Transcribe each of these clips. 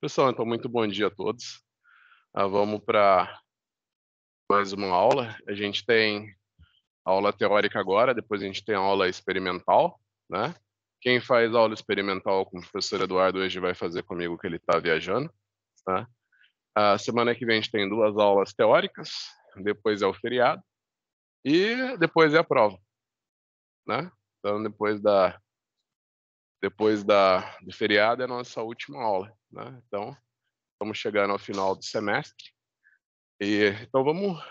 Pessoal, então muito bom dia a todos. Vamos para mais uma aula. A gente tem aula teórica agora, depois a gente tem aula experimental, né? Quem faz aula experimental com o professor Eduardo hoje vai fazer comigo que ele está viajando, tá? A semana que vem a gente tem 2 aulas teóricas, depois é o feriado e depois é a prova, né? Então do feriado é a nossa última aula, né? Então estamos chegando ao final do semestre. Então vamos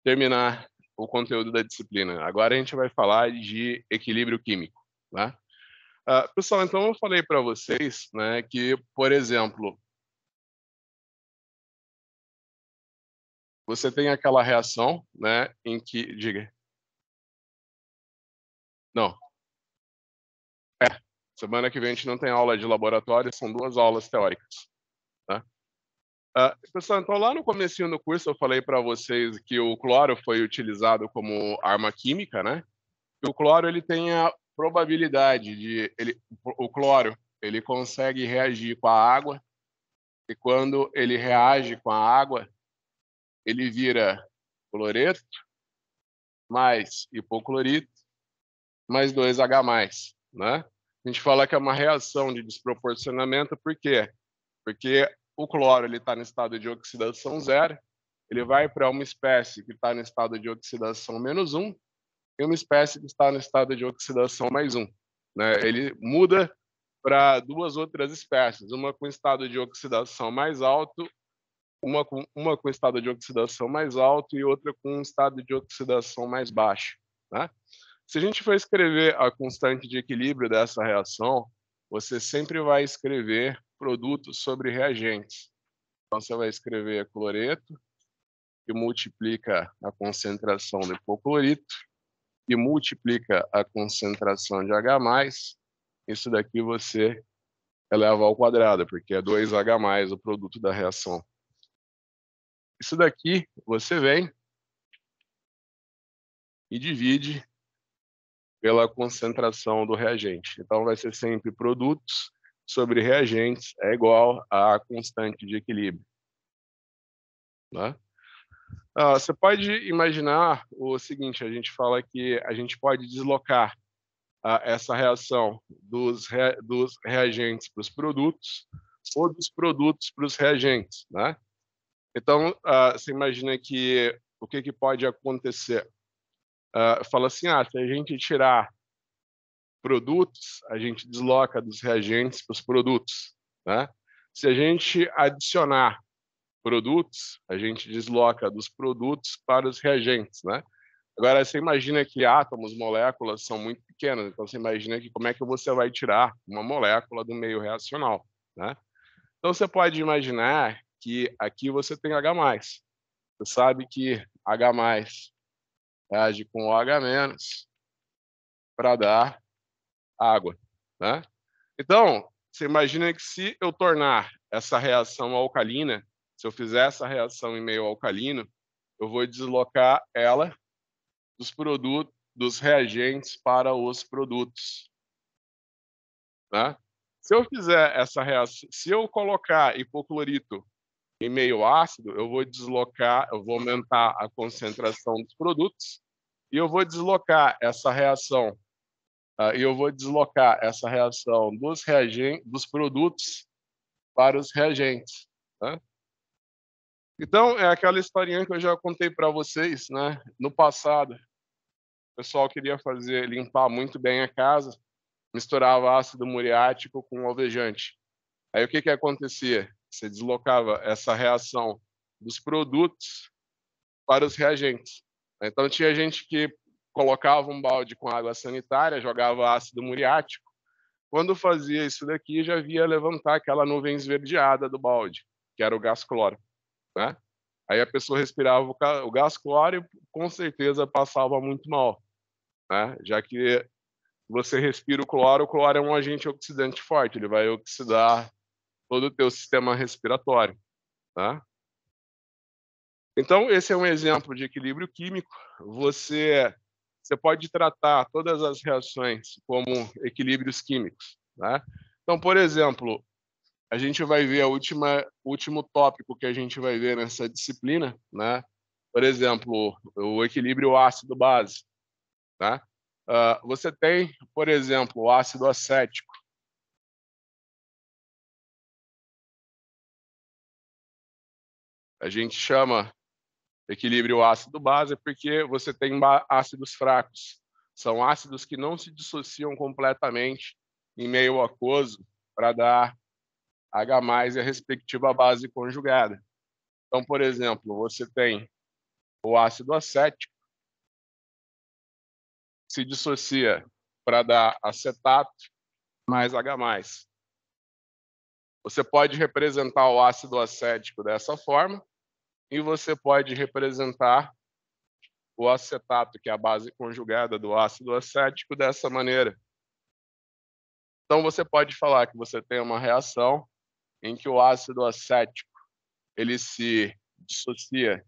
terminar o conteúdo da disciplina. Agora a gente vai falar de equilíbrio químico, né? Pessoal, então eu falei para vocês, né, que, por exemplo, você tem aquela reação, né, em que, diga, não, semana que vem a gente não tem aula de laboratório, são 2 aulas teóricas, tá? Pessoal, então lá no comecinho do curso eu falei para vocês que o cloro foi utilizado como arma química, né? E o cloro ele tem a probabilidade o cloro ele consegue reagir com a água e quando ele reage com a água ele vira cloreto mais hipoclorito mais 2H+, né? A gente fala que é uma reação de desproporcionamento, por quê? Porque o cloro ele está no estado de oxidação zero, ele vai para uma espécie que está no estado de oxidação -1 e uma espécie que está no estado de oxidação +1, né? Ele muda para 2 outras espécies, uma com estado de oxidação mais alto, uma com estado de oxidação mais alto e outra com um estado de oxidação mais baixo, né? Se a gente for escrever a constante de equilíbrio dessa reação, você sempre vai escrever produtos sobre reagentes. Então você vai escrever cloreto, que multiplica a concentração de hipoclorito, que multiplica a concentração de H+, isso daqui você eleva ao quadrado, porque é 2H+, o produto da reação. Isso daqui você vem e divide pela concentração do reagente. Então vai ser sempre produtos sobre reagentes é igual à constante de equilíbrio, né? Você pode imaginar o seguinte, a gente fala que a gente pode deslocar essa reação dos reagentes para os produtos ou dos produtos para os reagentes, né? Então, você imagina que o que pode acontecer? Fala assim, se a gente tirar produtos, a gente desloca dos reagentes para os produtos, né? Se a gente adicionar produtos, a gente desloca dos produtos para os reagentes, né? Agora, você imagina que átomos, moléculas são muito pequenas, então você imagina que como é que você vai tirar uma molécula do meio reacional, né? Então você pode imaginar que aqui você tem H+. Você sabe que H+ reage com OH- para dar água, né? Então, você imagina que se eu tornar essa reação alcalina, se eu fizer essa reação em meio alcalino, eu vou deslocar ela dos reagentes para os produtos, né? Se eu fizer essa reação, se eu colocar hipoclorito em meio ácido, eu vou aumentar a concentração dos produtos e eu vou deslocar essa reação dos produtos para os reagentes, né? Então, é aquela historinha que eu já contei para vocês, né? No passado, o pessoal queria limpar muito bem a casa, misturava ácido muriático com alvejante. Aí o que acontecia? Você deslocava essa reação dos produtos para os reagentes. Então tinha gente que colocava um balde com água sanitária, jogava ácido muriático. Quando fazia isso daqui, já via levantar aquela nuvem esverdeada do balde, que era o gás cloro, né? Aí a pessoa respirava o gás cloro e com certeza passava muito mal, né? Já que você respira o cloro é um agente oxidante forte, ele vai oxidar todo o teu sistema respiratório, tá? Então, esse é um exemplo de equilíbrio químico. Você pode tratar todas as reações como equilíbrios químicos, né? Então, por exemplo, a gente vai ver o último tópico que a gente vai ver nessa disciplina, né? Por exemplo, o equilíbrio ácido-base, tá? Você tem, por exemplo, o ácido acético. A gente chama equilíbrio ácido-base porque você tem ácidos fracos. São ácidos que não se dissociam completamente em meio aquoso para dar H+ e a respectiva base conjugada. Então, por exemplo, você tem o ácido acético, se dissocia para dar acetato mais H+. Você pode representar o ácido acético dessa forma e você pode representar o acetato, que é a base conjugada do ácido acético, dessa maneira. Então, você pode falar que você tem uma reação em que o ácido acético ele se dissocia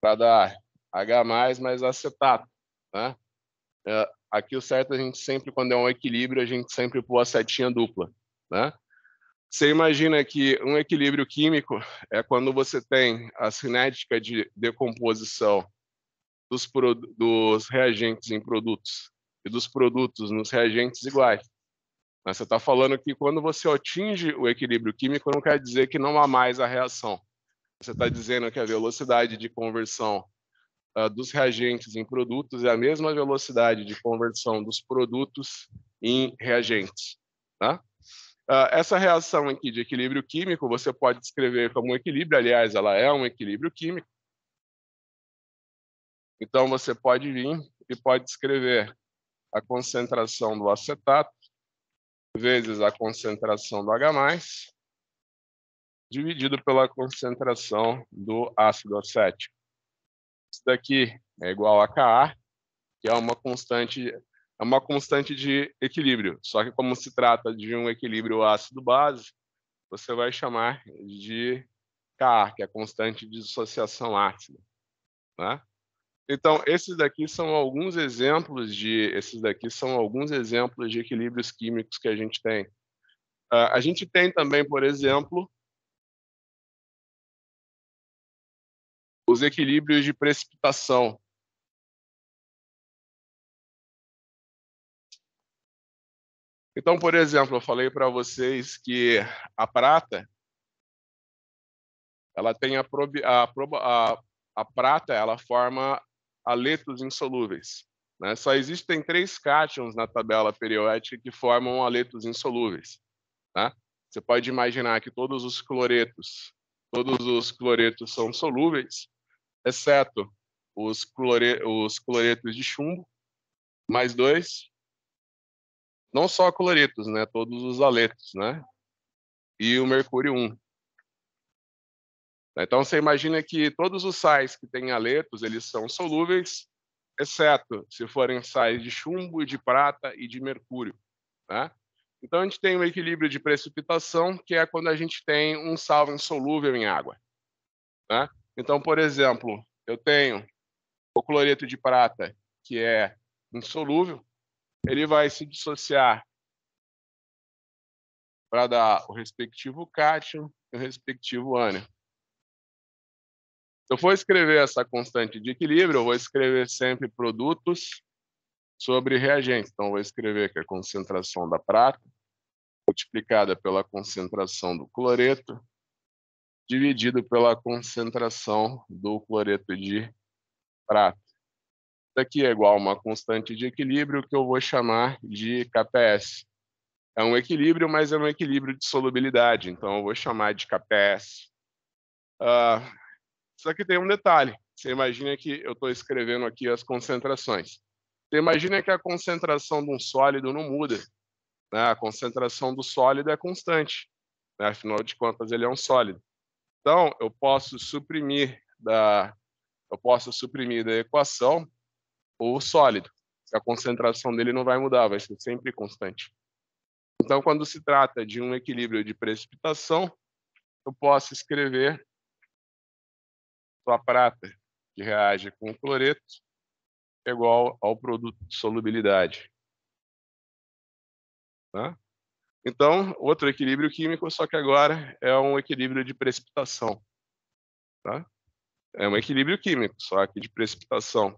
para dar H+ mais acetato, né? Aqui o certo a gente sempre, quando é um equilíbrio, a gente sempre pôr a setinha dupla, né? Você imagina que um equilíbrio químico é quando você tem a cinética de decomposição dos reagentes em produtos e dos produtos nos reagentes iguais. Mas você está falando que quando você atinge o equilíbrio químico, não quer dizer que não há mais a reação. Você está dizendo que a velocidade de conversão dos reagentes em produtos é a mesma velocidade de conversão dos produtos em reagentes, tá? Essa reação aqui de equilíbrio químico, você pode descrever como um equilíbrio, aliás, ela é um equilíbrio químico. Então, você pode vir e pode descrever a concentração do acetato vezes a concentração do H+, dividido pela concentração do ácido acético. Isso daqui é igual a Ka, que é uma constante de equilíbrio. Só que como se trata de um equilíbrio ácido-base, você vai chamar de Ka, que é a constante de dissociação ácida, né? Então, esses daqui são alguns exemplos de equilíbrios químicos que a gente tem. A gente tem também, por exemplo, os equilíbrios de precipitação. Então, por exemplo, eu falei para vocês que a prata, ela tem a prata, ela forma haletos insolúveis, né? Só existem 3 cátions na tabela periódica que formam haletos insolúveis, tá? Você pode imaginar que todos os cloretos são solúveis, exceto os cloretos de chumbo, mais 2, não só cloretos, né? Todos os haletos, né? E o mercúrio 1. Então, você imagina que todos os sais que têm haletos, eles são solúveis, exceto se forem sais de chumbo, de prata e de mercúrio, né? Então, a gente tem o equilíbrio de precipitação, que é quando a gente tem um sal insolúvel em água, né? Então, por exemplo, eu tenho o cloreto de prata, que é insolúvel, ele vai se dissociar para dar o respectivo cátion e o respectivo ânion. Se eu for escrever essa constante de equilíbrio, eu vou escrever sempre produtos sobre reagentes. Então, eu vou escrever que a concentração da prata multiplicada pela concentração do cloreto dividido pela concentração do cloreto de prata. Isso aqui é igual a uma constante de equilíbrio que eu vou chamar de KPS. É um equilíbrio, mas é um equilíbrio de solubilidade, então eu vou chamar de KPS. Só que tem um detalhe. Você imagina que eu estou escrevendo aqui as concentrações. Você imagina que a concentração de um sólido não muda, né? A concentração do sólido é constante, né? Afinal de contas, ele é um sólido. Então, eu posso suprimir da equação o sólido. A concentração dele não vai mudar, vai ser sempre constante. Então, quando se trata de um equilíbrio de precipitação, eu posso escrever a prata, que reage com o cloreto, é igual ao produto de solubilidade, tá? Então, outro equilíbrio químico, só que agora é um equilíbrio de precipitação, tá? É um equilíbrio químico, só que de precipitação.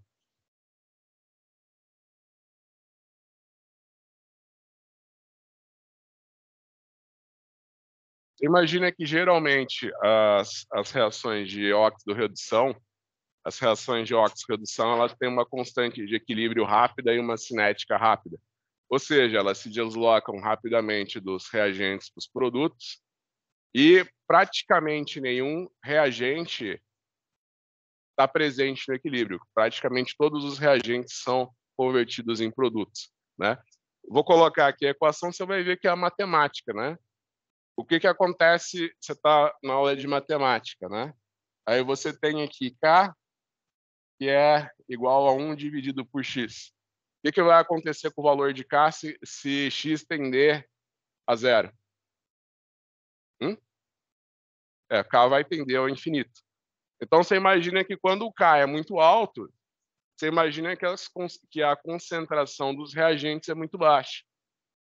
Imagina que geralmente as reações de óxido-redução, as reações de óxido-redução, elas têm uma constante de equilíbrio rápida e uma cinética rápida. Ou seja, elas se deslocam rapidamente dos reagentes para os produtos e praticamente nenhum reagente está presente no equilíbrio. Praticamente todos os reagentes são convertidos em produtos, né? Vou colocar aqui a equação, você vai ver que é a matemática, né? O que acontece, você está na aula de matemática, né? Aí você tem aqui K, que é igual a 1 dividido por X. O que vai acontecer com o valor de K se X tender a zero? K vai tender ao infinito. Então, você imagina que quando o K é muito alto, você imagina que a concentração dos reagentes é muito baixa.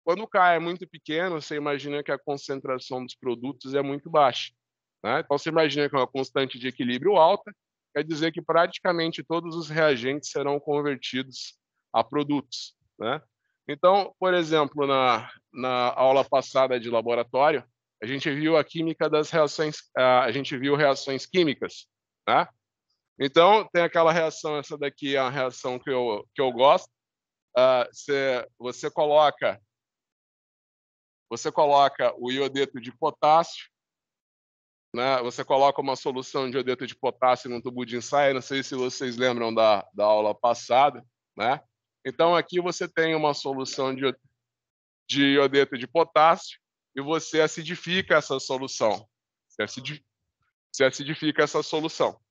Quando o K é muito pequeno, você imagina que a concentração dos produtos é muito baixa, né? Então, você imagina que uma constante de equilíbrio alta quer dizer que praticamente todos os reagentes serão convertidos a produtos, né? Então, por exemplo, na aula passada de laboratório, a gente viu a química das reações, a gente viu reações químicas, né? Então, tem aquela reação, essa daqui é uma reação que eu gosto. Você coloca o iodeto de potássio, né? Você coloca uma solução de iodeto de potássio num tubo de ensaio, não sei se vocês lembram da aula passada, né? Então, aqui você tem uma solução de iodeto de potássio e você acidifica essa solução. Você acidifica essa solução.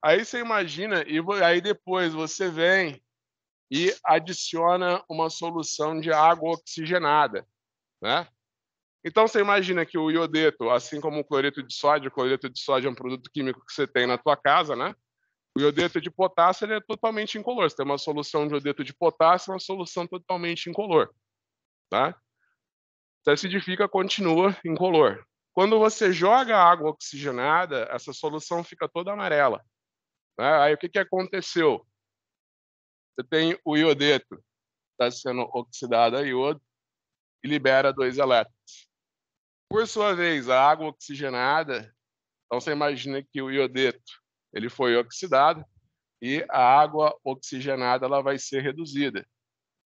Aí você imagina, aí depois você vem e adiciona uma solução de água oxigenada, né? Então você imagina que o iodeto, assim como o cloreto de sódio é um produto químico que você tem na tua casa, né? O iodeto de potássio ele é totalmente incolor. Você tem uma solução de iodeto de potássio, uma solução totalmente incolor, tá? Se acidifica, continua incolor. Quando você joga água oxigenada, essa solução fica toda amarela, né? Aí o que aconteceu? Você tem o iodeto está sendo oxidado a iodo e libera 2 elétrons. Por sua vez, a água oxigenada, então você imagina que o iodeto ele foi oxidado e a água oxigenada ela vai ser reduzida.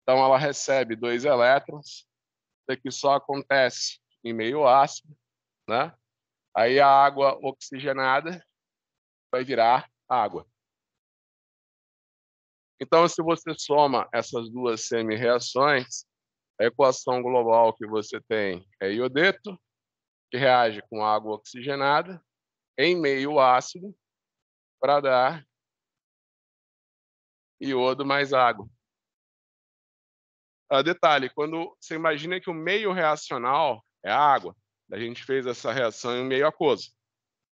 Então ela recebe 2 elétrons, isso aqui só acontece em meio ácido, né? Aí a água oxigenada vai virar água. Então, se você soma essas duas semi-reações, a equação global que você tem é iodeto, que reage com água oxigenada, em meio ácido, para dar iodo mais água. Detalhe, quando você imagina que o meio reacional é a água, a gente fez essa reação em meio aquoso.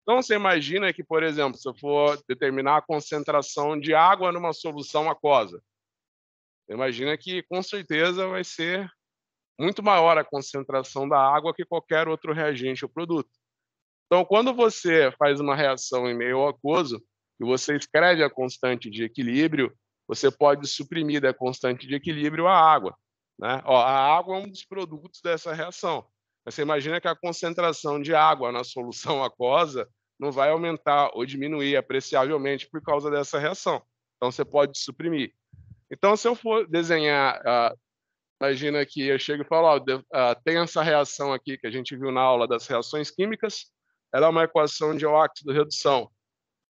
Então, você imagina que, por exemplo, se eu for determinar a concentração de água numa solução aquosa, você imagina que, com certeza, vai ser muito maior a concentração da água que qualquer outro reagente ou produto. Então, quando você faz uma reação em meio aquoso e você escreve a constante de equilíbrio, você pode suprimir da constante de equilíbrio a água, né? Ó, a água é um dos produtos dessa reação. Você imagina que a concentração de água na solução aquosa não vai aumentar ou diminuir apreciavelmente por causa dessa reação. Então, você pode suprimir. Então, se eu for desenhar, imagina que eu chego e falo, tem essa reação aqui que a gente viu na aula das reações químicas, ela é uma equação de óxido-redução,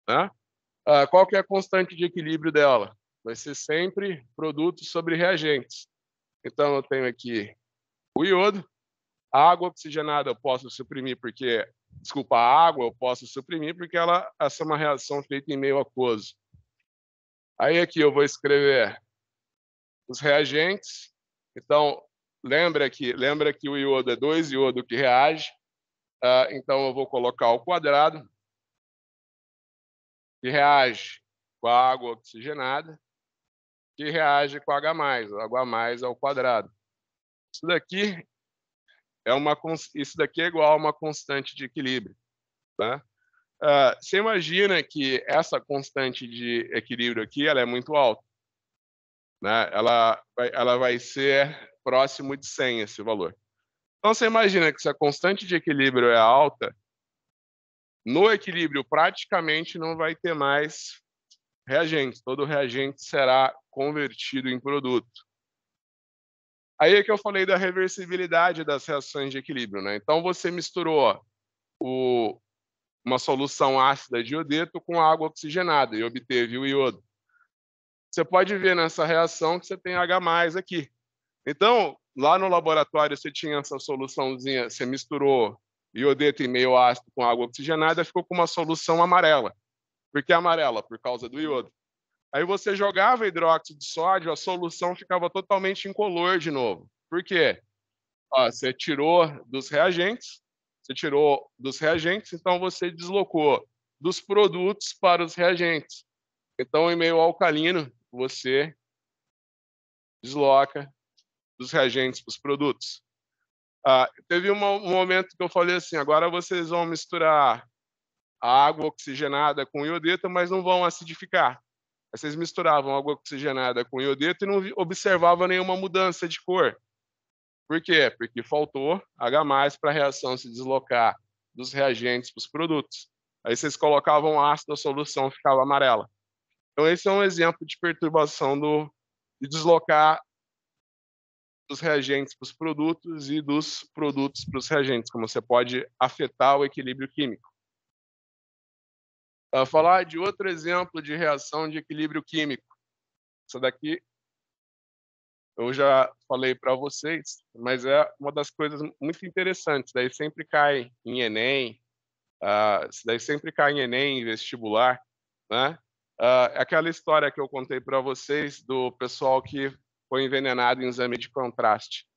né? Qual que é a constante de equilíbrio dela? Vai ser sempre produtos sobre reagentes. Então, eu tenho aqui o iodo, a água oxigenada eu posso suprimir desculpa, a água eu posso suprimir porque essa é uma reação feita em meio aquoso. Aí aqui eu vou escrever os reagentes. Então, lembra que o iodo é 2 iodo que reage. Então, eu vou colocar ao quadrado, que reage com a água oxigenada, que reage com H+, o H+ ao quadrado. Isso daqui isso daqui é igual a uma constante de equilíbrio, né? Você imagina que essa constante de equilíbrio aqui, ela é muito alta, né? Ela vai ser próximo de 100 esse valor. Então você imagina que se a constante de equilíbrio é alta, no equilíbrio praticamente não vai ter mais reagente, todo reagente será convertido em produto. Aí é que eu falei da reversibilidade das reações de equilíbrio, né? Então você misturou uma solução ácida de iodeto com água oxigenada e obteve o iodo. Você pode ver nessa reação que você tem H+ aqui. Então, lá no laboratório você tinha essa soluçãozinha, você misturou iodeto em meio ácido com água oxigenada, ficou com uma solução amarela. Por que amarela? Por causa do iodo. Aí você jogava hidróxido de sódio, a solução ficava totalmente incolor de novo. Por quê? Você tirou dos reagentes, então você deslocou dos produtos para os reagentes. Então, em meio alcalino, você desloca dos reagentes para os produtos. Teve um momento que eu falei assim, agora vocês vão misturar a água oxigenada com iodeto, mas não vão acidificar. Vocês misturavam água oxigenada com iodeto e não observavam nenhuma mudança de cor. Por quê? Porque faltou H+ para a reação se deslocar dos reagentes para os produtos. Aí vocês colocavam ácido, a solução ficava amarela. Então esse é um exemplo de perturbação de deslocar dos reagentes para os produtos e dos produtos para os reagentes, como você pode afetar o equilíbrio químico. Falar de outro exemplo de reação de equilíbrio químico. Isso daqui eu já falei para vocês, mas é uma das coisas muito interessantes. Daí sempre cai em Enem, isso daí sempre cai em Enem, em vestibular, né? É aquela história que eu contei para vocês do pessoal que foi envenenado em exame de contraste.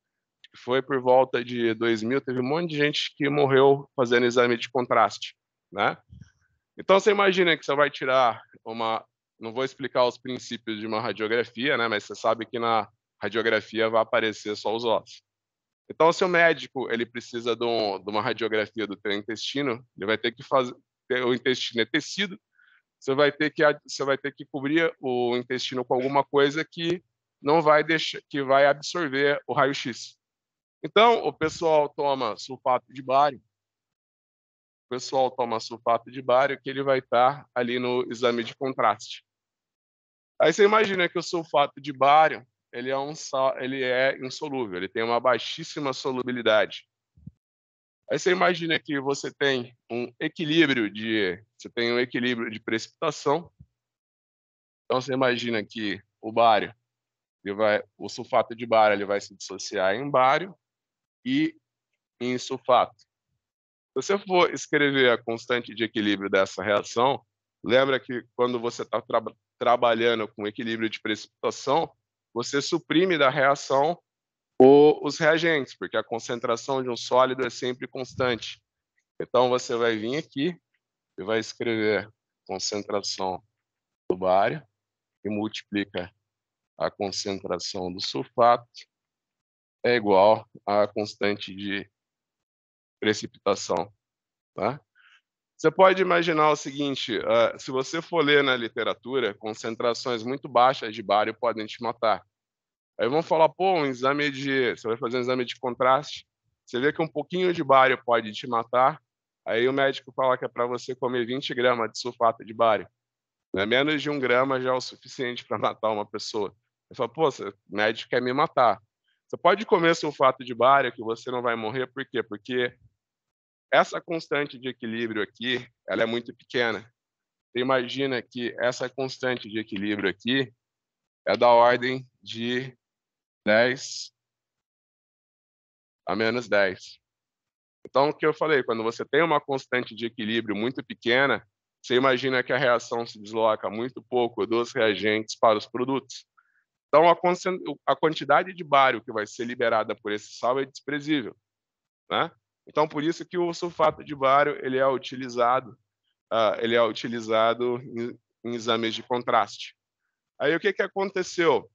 Foi por volta de 2000, teve um monte de gente que morreu fazendo exame de contraste, né? Então você imagina que você vai tirar não vou explicar os princípios de uma radiografia, né? Mas você sabe que na radiografia vai aparecer só os ossos. Então, se o médico ele precisa de uma radiografia do teu intestino, ele vai ter que fazer. O intestino é tecido, você vai ter que cobrir o intestino com alguma coisa que não vai deixar, que vai absorver o raio-x. Então, o pessoal toma sulfato de bário. O pessoal toma sulfato de bário que ele vai estar ali no exame de contraste. Aí você imagina que o sulfato de bário ele é insolúvel, ele tem uma baixíssima solubilidade. Aí você imagina que você tem um equilíbrio de precipitação. Então você imagina que o sulfato de bário ele vai se dissociar em bário e em sulfato. Se você for escrever a constante de equilíbrio dessa reação, lembra que quando você está trabalhando com equilíbrio de precipitação, você suprime da reação os reagentes, porque a concentração de um sólido é sempre constante. Então você vai vir aqui e vai escrever concentração do bário e multiplica a concentração do sulfato é igual à constante de precipitação, tá? Você pode imaginar o seguinte, se você for ler na literatura, concentrações muito baixas de bário podem te matar. Aí vamos falar, pô, você vai fazer um exame de contraste, você vê que um pouquinho de bário pode te matar, aí o médico fala que é para você comer 20 gramas de sulfato de bário. Né? Menos de 1 grama já é o suficiente para matar uma pessoa. Você fala, pô, o médico quer me matar. Você pode comer sulfato de bário que você não vai morrer, por quê? Porque essa constante de equilíbrio aqui, ela é muito pequena. Você imagina que essa constante de equilíbrio aqui é da ordem de 10 a menos 10. Então, o que eu falei, quando você tem uma constante de equilíbrio muito pequena, você imagina que a reação se desloca muito pouco dos reagentes para os produtos. Então, a quantidade de bário que vai ser liberada por esse sal é desprezível, né? Então, por isso que o sulfato de bário ele é utilizado em exames de contraste. Aí, o que aconteceu?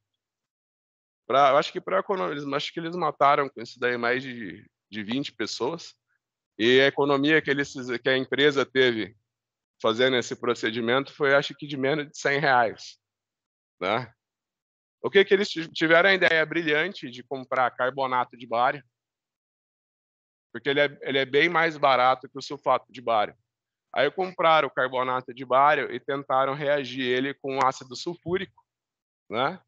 Eu acho que para economizar, acho que eles mataram com isso daí mais de de 20 pessoas, e a economia que a empresa teve fazendo esse procedimento foi, acho que, de menos de R$100, né? O que eles tiveram a ideia brilhante de comprar carbonato de bário, porque ele é bem mais barato que o sulfato de bário. Aí compraram o carbonato de bário e tentaram reagir ele com ácido sulfúrico, né?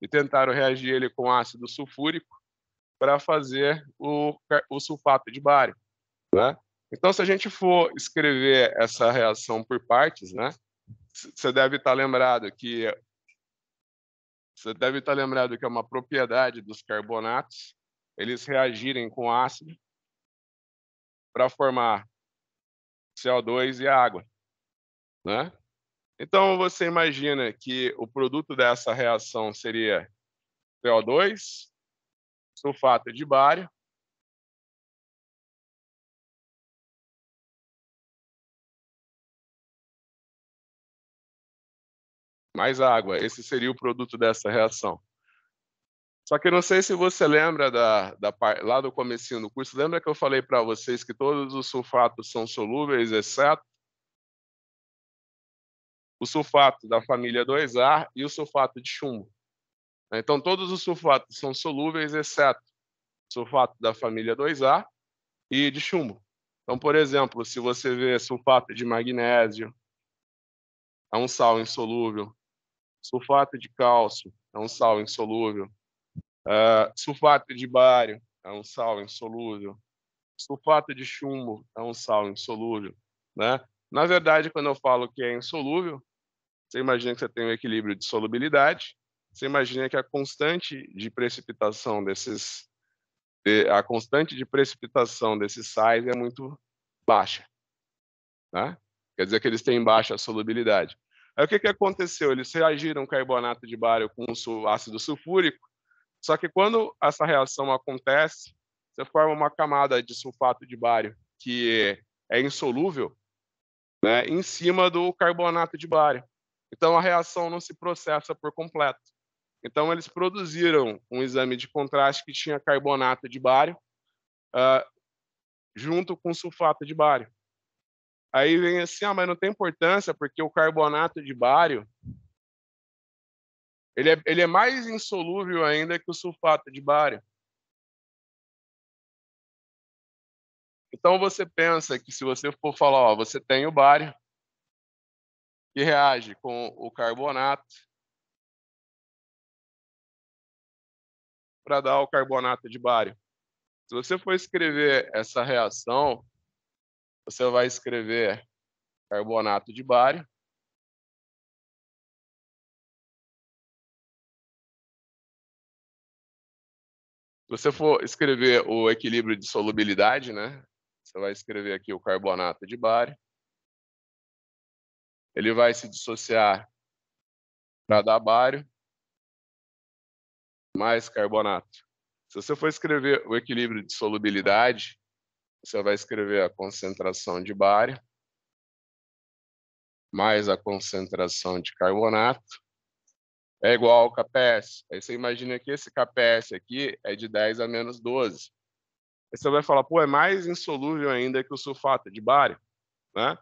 E tentaram reagir ele com ácido sulfúrico para fazer o sulfato de bário, né? Então, se a gente for escrever essa reação por partes, né? Você deve estar lembrado que é uma propriedade dos carbonatos eles reagirem com ácido para formar CO2 e água, né? Então, você imagina que o produto dessa reação seria CO2, sulfato de bário, mais água. Esse seria o produto dessa reação. Só que eu não sei se você lembra lá do comecinho do curso, lembra que eu falei para vocês que todos os sulfatos são solúveis, exceto o sulfato da família 2A e o sulfato de chumbo. Então, todos os sulfatos são solúveis, exceto o sulfato da família 2A e de chumbo. Então, por exemplo, se você vê sulfato de magnésio, é um sal insolúvel. Sulfato de cálcio é um sal insolúvel. Sulfato de bário é um sal insolúvel. Sulfato de chumbo é um sal insolúvel, né? Na verdade, quando eu falo que é insolúvel, você imagina que você tem um equilíbrio de solubilidade, você imagina que a constante de precipitação desses sais é muito baixa, né? Quer dizer que eles têm baixa solubilidade. Aí o que aconteceu? Eles reagiram carbonato de bário com ácido sulfúrico, só que quando essa reação acontece, você forma uma camada de sulfato de bário que é insolúvel, né, em cima do carbonato de bário. Então a reação não se processa por completo. Então eles produziram um exame de contraste que tinha carbonato de bário junto com sulfato de bário. Aí vem assim, mas não tem importância porque o carbonato de bário ele é mais insolúvel ainda que o sulfato de bário. Então você pensa que se você for falar, ó, você tem o bário que reage com o carbonato para dar o carbonato de bário. Se você for escrever essa reação, você vai escrever carbonato de bário se você for escrever o equilíbrio de solubilidade, né? Você vai escrever aqui o carbonato de bário. Ele vai se dissociar para dar bário mais carbonato. Se você for escrever o equilíbrio de solubilidade, você vai escrever a concentração de bário mais a concentração de carbonato é igual ao Kps. Aí você imagina que esse Kps aqui é de 10 a menos 12. Aí você vai falar, pô, é mais insolúvel ainda que o sulfato de bário, né?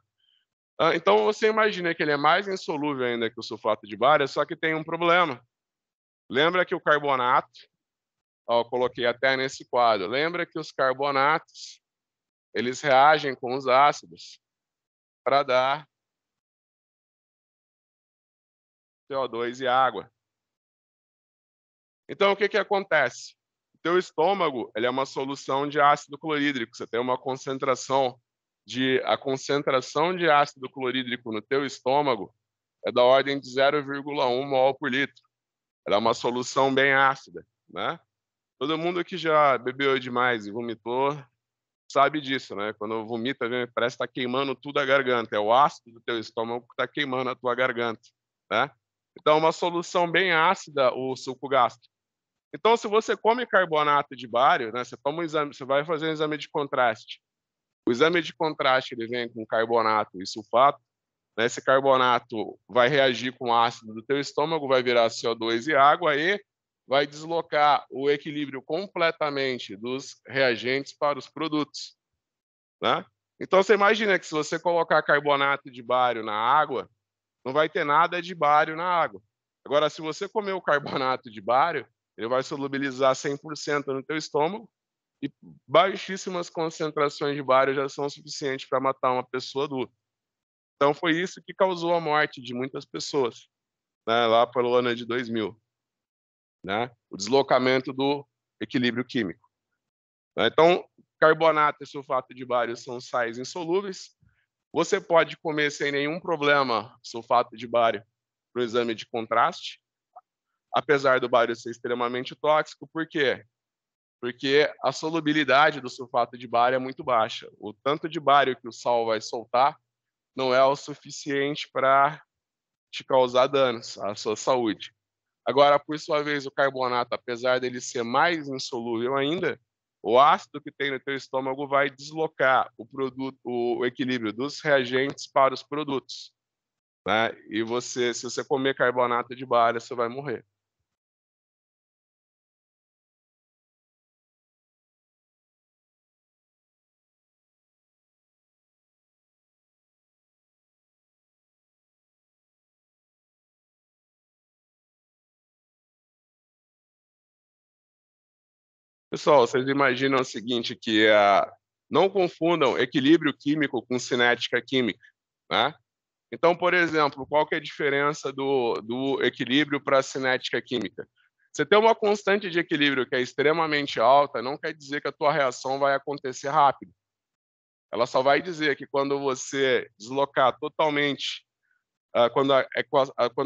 Então você imagina que ele é mais insolúvel ainda que o sulfato de bário, só que tem um problema. Lembra que o carbonato, ó, eu coloquei até nesse quadro, lembra que os carbonatos, eles reagem com os ácidos para dar CO2 e água. Então, o que acontece? O teu estômago ele é uma solução de ácido clorídrico. Você tem uma concentração a concentração de ácido clorídrico no teu estômago é da ordem de 0,1 mol por litro. Ela é uma solução bem ácida, né? Todo mundo que já bebeu demais e vomitou sabe disso, né? Quando vomita, parece que está queimando tudo a garganta. É o ácido do teu estômago que está queimando a tua garganta, né? Então, é uma solução bem ácida o suco gástrico. Então, se você come carbonato de bário, né, você toma um exame, você vai fazer um exame de contraste. O exame de contraste ele vem com carbonato e sulfato. Né, esse carbonato vai reagir com o ácido do teu estômago, vai virar CO2 e água, e vai deslocar o equilíbrio completamente dos reagentes para os produtos, né? Então, você imagina que se você colocar carbonato de bário na água, não vai ter nada de bário na água. Agora, se você comer o carbonato de bário, ele vai solubilizar 100% no teu estômago e baixíssimas concentrações de bário já são suficientes para matar uma pessoa adulta. Então, foi isso que causou a morte de muitas pessoas, né, lá pelo ano de 2000, né? O deslocamento do equilíbrio químico. Então, carbonato e sulfato de bário são sais insolúveis. Você pode comer sem nenhum problema sulfato de bário para o exame de contraste, apesar do bário ser extremamente tóxico. Por quê? Porque a solubilidade do sulfato de bário é muito baixa. O tanto de bário que o sal vai soltar não é o suficiente para te causar danos à sua saúde. Agora, por sua vez, o carbonato, apesar dele ser mais insolúvel ainda, o ácido que tem no teu estômago vai deslocar o equilíbrio dos reagentes para os produtos, né? E se você comer carbonato de bário, você vai morrer. Pessoal, vocês imaginam o seguinte, que não confundam equilíbrio químico com cinética química, né? Então, por exemplo, qual que é a diferença do equilíbrio para a cinética química? Você ter uma constante de equilíbrio que é extremamente alta, não quer dizer que a tua reação vai acontecer rápido. Ela só vai dizer que quando você deslocar totalmente, quando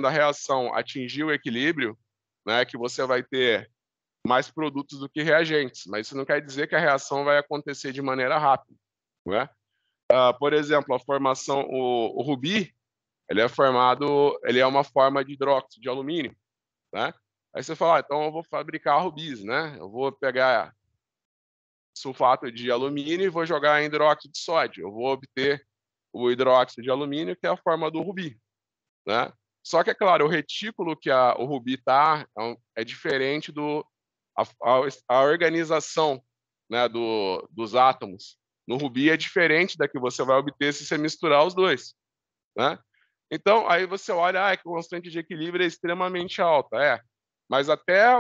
a reação atingir o equilíbrio, né, que você vai ter mais produtos do que reagentes, mas isso não quer dizer que a reação vai acontecer de maneira rápida, né? Por exemplo, a formação, o rubi, ele é uma forma de hidróxido de alumínio, né? Aí você fala, então eu vou fabricar rubis, né? Eu vou pegar sulfato de alumínio e vou jogar em hidróxido de sódio. Eu vou obter o hidróxido de alumínio, que é a forma do rubi, né? Só que, é claro, o retículo que o rubi está é diferente a organização, né, dos átomos. No rubi é diferente da que você vai obter se você misturar os dois, né? Então, aí você olha, que a constante de equilíbrio é extremamente alta. Mas até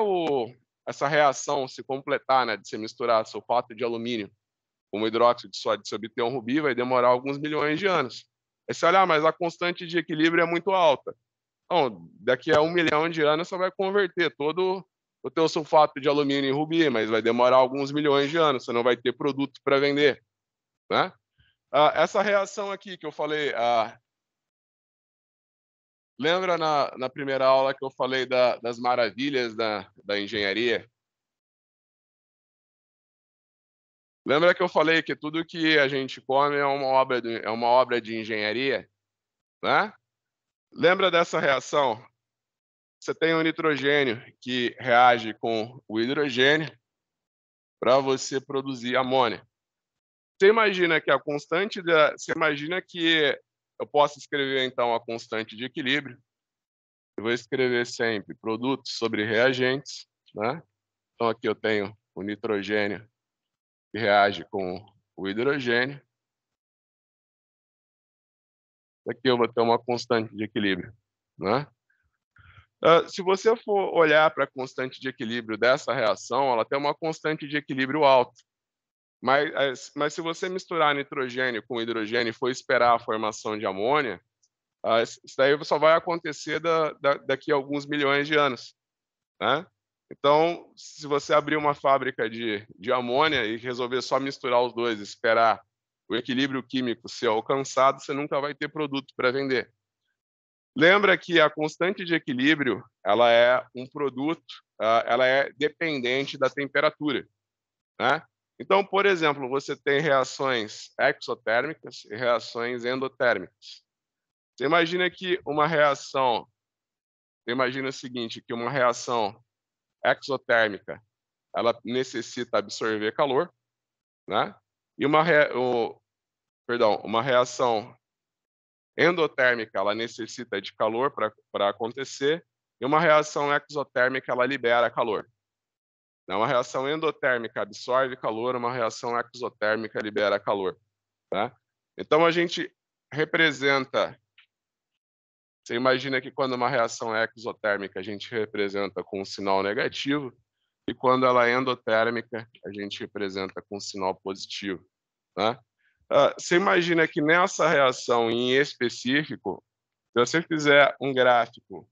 essa reação se completar, né, de se misturar sulfato de alumínio com hidróxido de sódio, de se obter um rubi, vai demorar alguns milhões de anos. Aí você olha, mas a constante de equilíbrio é muito alta. Então, daqui a 1 milhão de anos você vai converter todo o teu sulfato de alumínio em rubi, mas vai demorar alguns milhões de anos, você não vai ter produto para vender, né? Essa reação aqui que eu falei, lembra na primeira aula que eu falei das maravilhas da engenharia? Lembra que eu falei que tudo que a gente come é uma obra de engenharia, né? Lembra dessa reação? Você tem o nitrogênio que reage com o hidrogênio para você produzir amônia. Você imagina que eu posso escrever então a constante de equilíbrio. Eu vou escrever sempre produtos sobre reagentes, né? Então aqui eu tenho o nitrogênio que reage com o hidrogênio. Aqui eu vou ter uma constante de equilíbrio, né? Se você for olhar para a constante de equilíbrio dessa reação, ela tem uma constante de equilíbrio alta. Mas se você misturar nitrogênio com hidrogênio e for esperar a formação de amônia, isso daí só vai acontecer daqui a alguns milhões de anos, né? Então, se você abrir uma fábrica de amônia e resolver só misturar os dois, esperar o equilíbrio químico ser alcançado, você nunca vai ter produto para vender. Lembra que a constante de equilíbrio, ela é um produto, ela é dependente da temperatura, né? Então, por exemplo, você tem reações exotérmicas e reações endotérmicas. Você imagina o seguinte, que uma reação exotérmica, ela necessita absorver calor, né? E uma reação endotérmica, ela necessita de calor para acontecer, e uma reação exotérmica ela libera calor. Uma reação endotérmica absorve calor, uma reação exotérmica libera calor. Tá? Então, a gente representa... Você imagina que quando uma reação é exotérmica, a gente representa com um sinal negativo, e quando ela é endotérmica, a gente representa com um sinal positivo. Tá? Você imagina que nessa reação em específico, se você fizer um gráfico,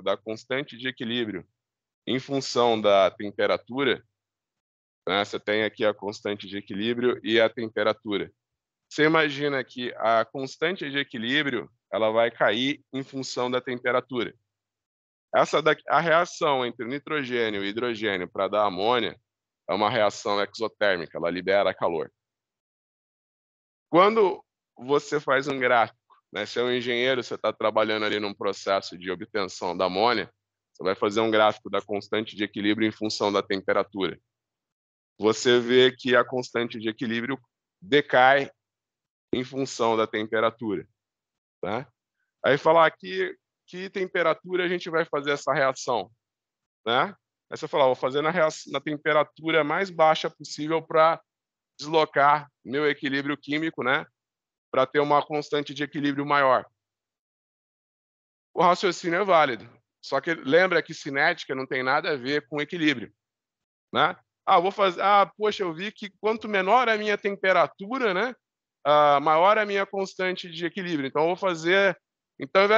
da constante de equilíbrio em função da temperatura, né, você tem aqui a constante de equilíbrio e a temperatura. Você imagina que a constante de equilíbrio ela vai cair em função da temperatura. A reação entre nitrogênio e hidrogênio para dar amônia é uma reação exotérmica, ela libera calor. Quando você faz um gráfico, né, se é um engenheiro, você está trabalhando ali num processo de obtenção da amônia, você vai fazer um gráfico da constante de equilíbrio em função da temperatura. Você vê que a constante de equilíbrio decai em função da temperatura. Tá? Aí falar que temperatura a gente vai fazer essa reação, né? Aí você fala, vou fazer na temperatura mais baixa possível para deslocar meu equilíbrio químico, né? Para ter uma constante de equilíbrio maior. O raciocínio é válido, só que lembra que cinética não tem nada a ver com equilíbrio, né? Poxa, eu vi que quanto menor a minha temperatura, né? Maior a minha constante de equilíbrio. Então, ao invés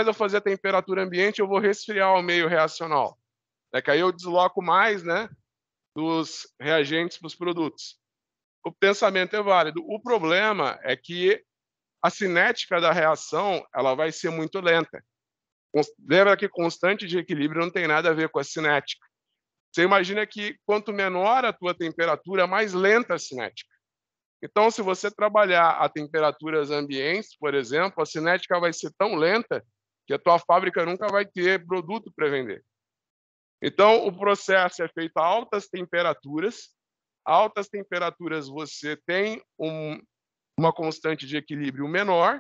de eu fazer a temperatura ambiente, eu vou resfriar o meio reacional. Que aí eu desloco mais, né, dos reagentes para os produtos. O pensamento é válido. O problema é que a cinética da reação ela vai ser muito lenta. Lembra que constante de equilíbrio não tem nada a ver com a cinética. Você imagina que quanto menor a tua temperatura, mais lenta a cinética. Então, se você trabalhar a temperaturas ambientes, por exemplo, a cinética vai ser tão lenta que a tua fábrica nunca vai ter produto para vender. Então, o processo é feito a altas temperaturas. A altas temperaturas você tem uma constante de equilíbrio menor,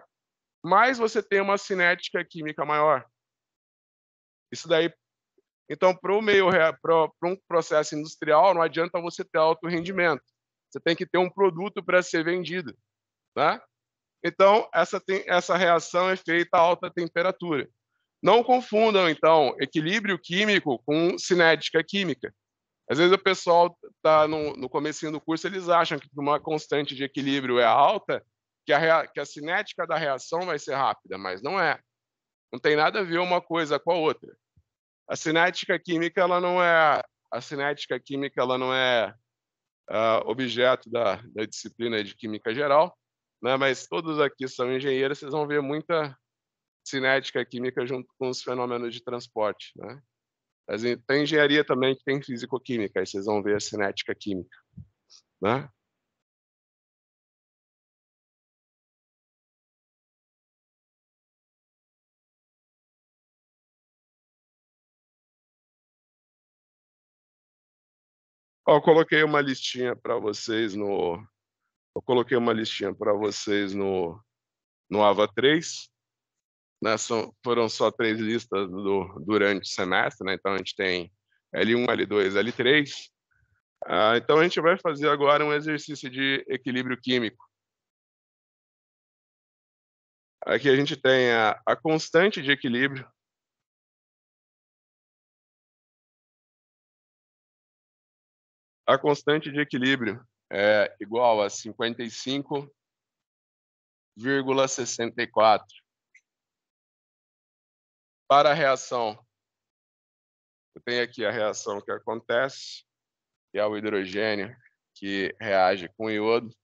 mas você tem uma cinética química maior. Isso daí, então, para um processo industrial, não adianta você ter alto rendimento. Você tem que ter um produto para ser vendido, tá? Então, essa reação é feita a alta temperatura. Não confundam, então, equilíbrio químico com cinética química. Às vezes o pessoal está no comecinho do curso, eles acham que uma constante de equilíbrio é alta, que a cinética da reação vai ser rápida, mas não é. Não tem nada a ver uma coisa com a outra. A cinética química ela não é objeto da disciplina de química geral, né? Mas todos aqui são engenheiros, vocês vão ver muita cinética química junto com os fenômenos de transporte, né? Mas tem engenharia também que tem físico-química, aí vocês vão ver a cinética química, né? Ó, eu coloquei uma listinha para vocês no AVA 3, né? Foram só 3 listas durante o semestre, né? Então a gente tem L1, L2, L3. Então a gente vai fazer agora um exercício de equilíbrio químico. Aqui a gente tem a constante de equilíbrio. A constante de equilíbrio é igual a 55,64. Para a reação, eu tenho aqui a reação que acontece, que é o hidrogênio que reage com iodo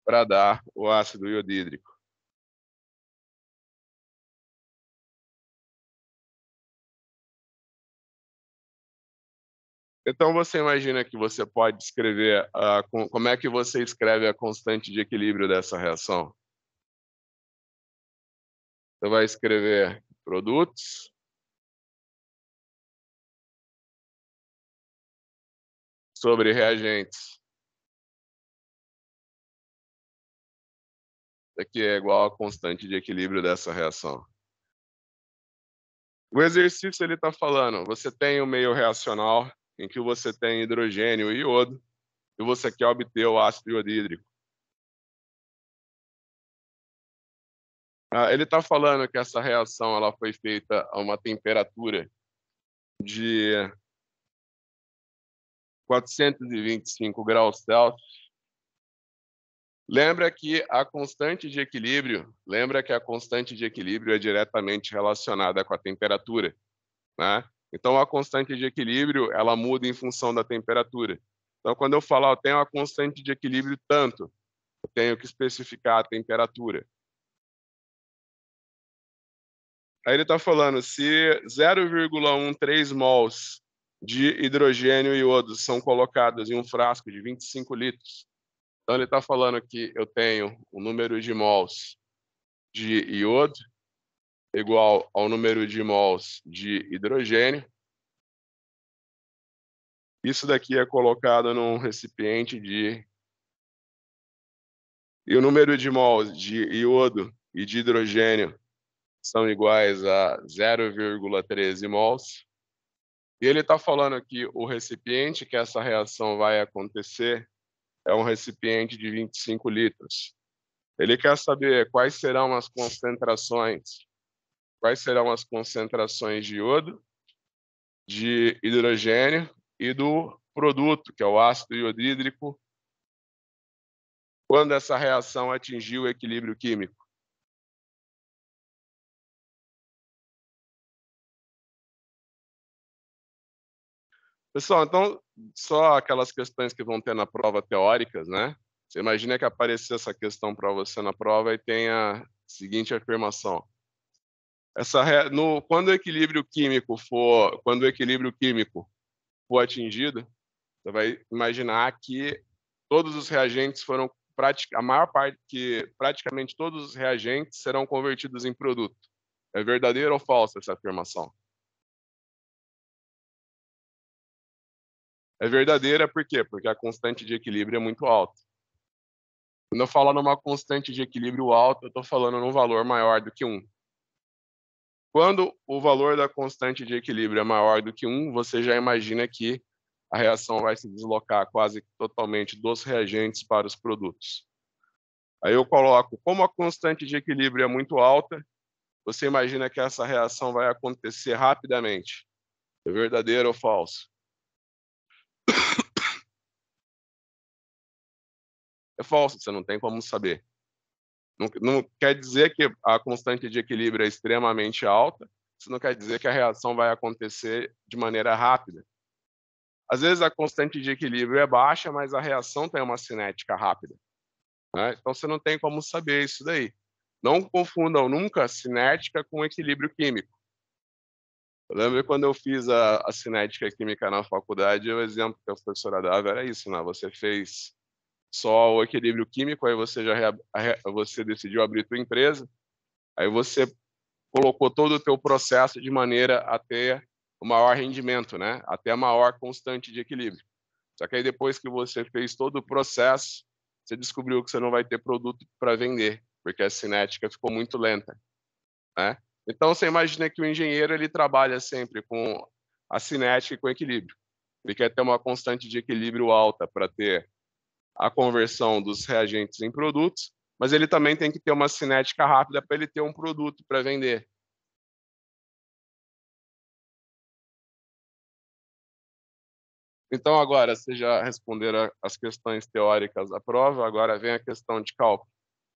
para dar o ácido iodídrico. Então você imagina que você pode escrever como é que você escreve a constante de equilíbrio dessa reação? Você vai escrever produtos sobre reagentes. Isso aqui é igual à constante de equilíbrio dessa reação. O exercício ele está falando, você tem o meio reacional, em que você tem hidrogênio e iodo, e você quer obter o ácido iodídrico. Ele está falando que essa reação ela foi feita a uma temperatura de 425 graus Celsius. Lembra que a constante de equilíbrio é diretamente relacionada com a temperatura, né? Então, a constante de equilíbrio, ela muda em função da temperatura. Então, quando eu falar, eu tenho a constante de equilíbrio tanto, eu tenho que especificar a temperatura. Aí ele está falando, se 0,13 mols de hidrogênio e iodo são colocados em um frasco de 25 litros, então ele está falando que eu tenho o número de mols de iodo igual ao número de mols de hidrogênio. Isso daqui é colocado num recipiente de... E o número de mols de iodo e de hidrogênio são iguais a 0,13 mols. E ele está falando que o recipiente que essa reação vai acontecer é um recipiente de 25 litros. Ele quer saber quais serão as concentrações de iodo, de hidrogênio e do produto, que é o ácido iodídrico, quando essa reação atingir o equilíbrio químico. Pessoal, então, só aquelas questões que vão ter na prova teóricas, né? Você imagina que aparecer essa questão para você na prova e tem a seguinte afirmação. Quando o equilíbrio químico for atingido, você vai imaginar que todos os reagentes foram praticamente todos os reagentes serão convertidos em produto. É verdadeira ou falsa essa afirmação? É verdadeira por quê? Porque a constante de equilíbrio é muito alta. Quando eu falo numa constante de equilíbrio alta, eu estou falando num valor maior do que 1. Quando o valor da constante de equilíbrio é maior do que 1, você já imagina que a reação vai se deslocar quase totalmente dos reagentes para os produtos. Aí eu coloco, como a constante de equilíbrio é muito alta, você imagina que essa reação vai acontecer rapidamente. É verdadeiro ou falso? É falso, você não tem como saber. Não quer dizer que a constante de equilíbrio é extremamente alta, isso não quer dizer que a reação vai acontecer de maneira rápida. Às vezes a constante de equilíbrio é baixa, mas a reação tem uma cinética rápida, né? Então você não tem como saber isso daí. Não confundam nunca cinética com equilíbrio químico. Eu lembro quando eu fiz a cinética química na faculdade, o exemplo que a professora dava era isso, né? Você fez só o equilíbrio químico, aí você você decidiu abrir sua empresa, aí você colocou todo o teu processo de maneira a ter o maior rendimento, né? Até a maior constante de equilíbrio. Só que aí depois que você fez todo o processo, você descobriu que você não vai ter produto para vender, porque a cinética ficou muito lenta, né? Então você imagina que o engenheiro ele trabalha sempre com a cinética e com equilíbrio. Ele quer ter uma constante de equilíbrio alta para ter a conversão dos reagentes em produtos, mas ele também tem que ter uma cinética rápida para ele ter um produto para vender. Então, agora, vocês já responderam as questões teóricas da prova, agora vem a questão de cálculo.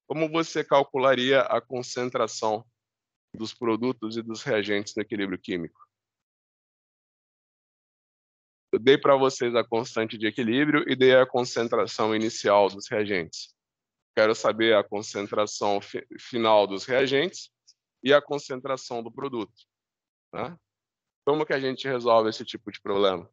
Como você calcularia a concentração dos produtos e dos reagentes no equilíbrio químico? Eu dei para vocês a constante de equilíbrio e dei a concentração inicial dos reagentes. Quero saber a concentração final dos reagentes e a concentração do produto, né? Como que a gente resolve esse tipo de problema?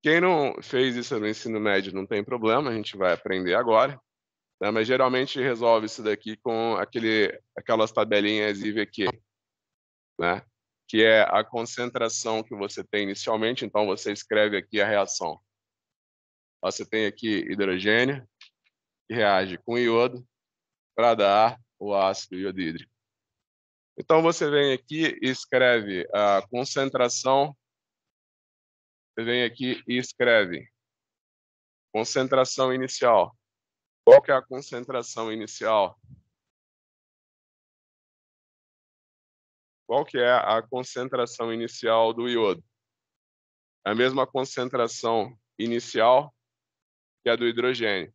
Quem não fez isso no ensino médio não tem problema, a gente vai aprender agora, né? Mas geralmente resolve isso daqui com aquelas tabelinhas IVQ, né? Que é a concentração que você tem inicialmente, então você escreve aqui a reação. Você tem aqui hidrogênio, que reage com iodo, para dar o ácido iodídrico. Então, você vem aqui e escreve a concentração, você vem aqui e escreve concentração inicial. Qual que é a concentração inicial? Qual que é a concentração inicial do iodo? É a mesma concentração inicial que a do hidrogênio,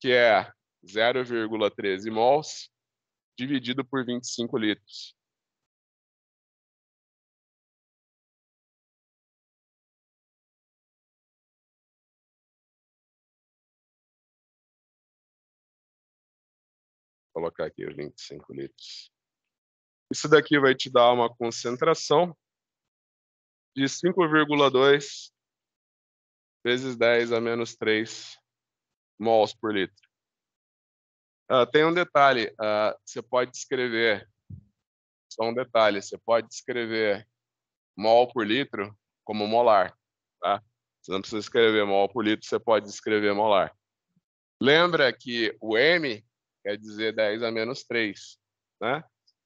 que é 0,13 mols dividido por 25 litros. Vou colocar aqui os 25 litros. Isso daqui vai te dar uma concentração de 5,2 vezes 10 a menos 3 mols por litro. Tem um detalhe, você pode escrever, só um detalhe, você pode escrever mol por litro como molar, tá? Você não precisa escrever mol por litro, você pode escrever molar. Lembra que o M quer dizer 10 a menos 3, né?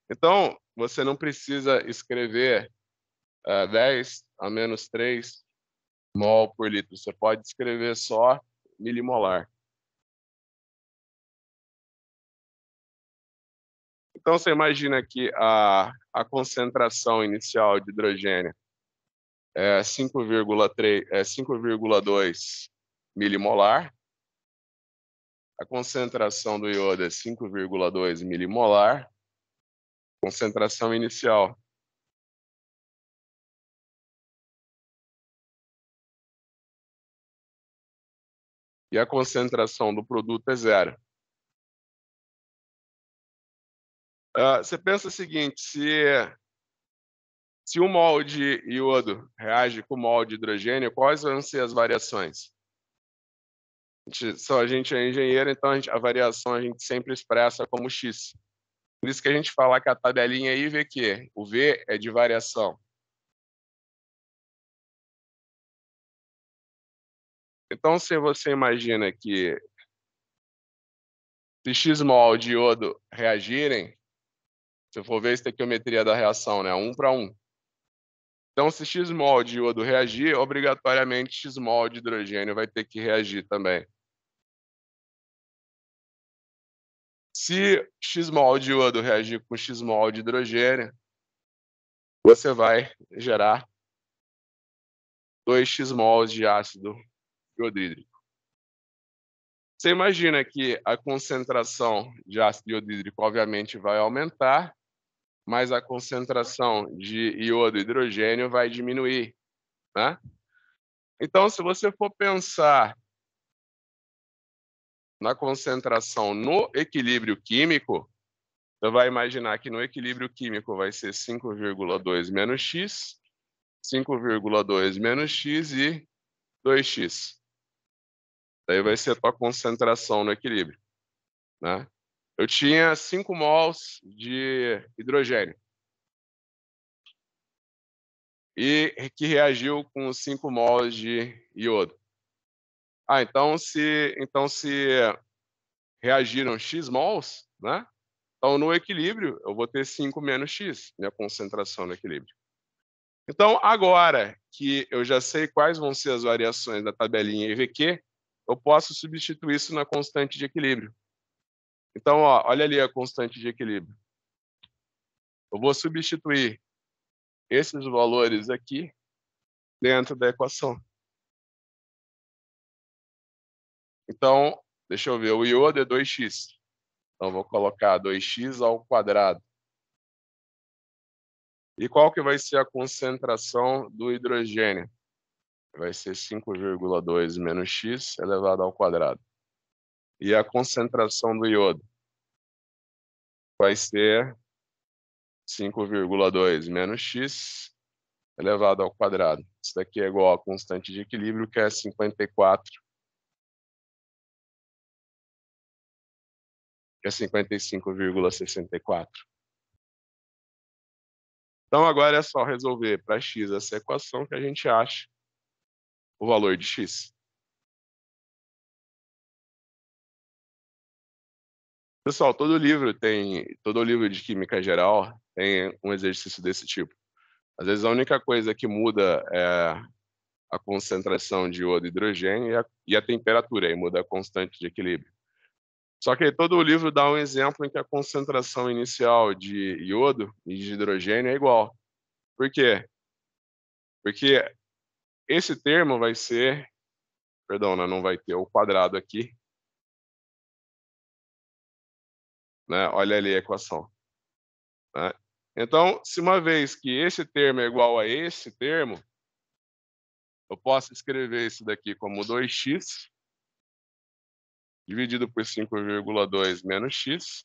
Então, você não precisa escrever 10 a menos 3 mol por litro, você pode escrever só milimolar. Então, você imagina que a concentração inicial de hidrogênio é 5,2 milimolar. A concentração do iodo é 5,2 milimolar. Concentração inicial. E a concentração do produto é 0. Você pensa o seguinte, se 1 mol de iodo reage com 1 mol de hidrogênio, quais vão ser as variações? A gente é engenheiro, então a variação a gente sempre expressa como x. Por isso que a gente fala que a tabelinha é IVQ. O V é de variação. Então, se você imagina que se x mol de iodo reagirem, se eu for ver a estequiometria da reação, né, 1 para 1. Então, se x mol de iodo reagir, obrigatoriamente x mol de hidrogênio vai ter que reagir também. Se x mol de iodo reagir com x mol de hidrogênio, você vai gerar 2x mols de ácido iodídrico. Você imagina que a concentração de ácido iodídrico, obviamente, vai aumentar, mas a concentração de iodo e hidrogênio vai diminuir, né? Então, se você for pensar na concentração no equilíbrio químico, você vai imaginar que no equilíbrio químico vai ser 5,2 menos x, 5,2 menos x e 2x. Daí vai ser a tua concentração no equilíbrio, né? Eu tinha 5 mols de hidrogênio e que reagiu com 5 mols de iodo. Então se reagiram x mols, né? Então no equilíbrio eu vou ter 5 menos x, minha concentração no equilíbrio. Então agora que eu já sei quais vão ser as variações da tabelinha IVQ, eu posso substituir isso na constante de equilíbrio. Então, ó, olha ali a constante de equilíbrio. Eu vou substituir esses valores aqui dentro da equação. Então, deixa eu ver, o iodo é 2x. Então, vou colocar 2x ao quadrado. E qual que vai ser a concentração do hidrogênio? Vai ser 5,2 menos x elevado ao quadrado. E a concentração do iodo vai ser 5,2 menos x elevado ao quadrado. Isso daqui é igual à constante de equilíbrio, que é 54, que é 55,64. Então, agora é só resolver para x essa equação que a gente acha o valor de x. Pessoal, todo livro de química geral tem um exercício desse tipo. Às vezes a única coisa que muda é a concentração de iodo e hidrogênio e a temperatura, aí muda a constante de equilíbrio. Só que todo o livro dá um exemplo em que a concentração inicial de iodo e de hidrogênio é igual. Por quê? Porque esse termo vai ser, perdão, né, não vai ter o quadrado aqui, né? Olha ali a equação, né? Então, se uma vez que esse termo é igual a esse termo, eu posso escrever isso daqui como 2x dividido por 5,2 menos x. Isso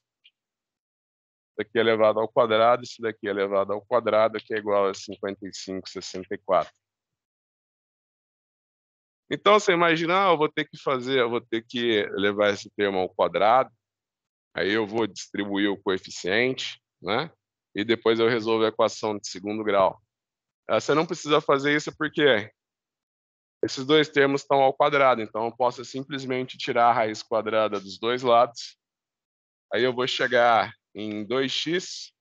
daqui é elevado ao quadrado, isso daqui é elevado ao quadrado, que é igual a 55,64. Então, você imagina, eu vou ter que levar esse termo ao quadrado, aí eu vou distribuir o coeficiente, né? E depois eu resolvo a equação de segundo grau. Você não precisa fazer isso porque esses dois termos estão ao quadrado, então eu posso simplesmente tirar a raiz quadrada dos dois lados. Aí eu vou chegar em 2x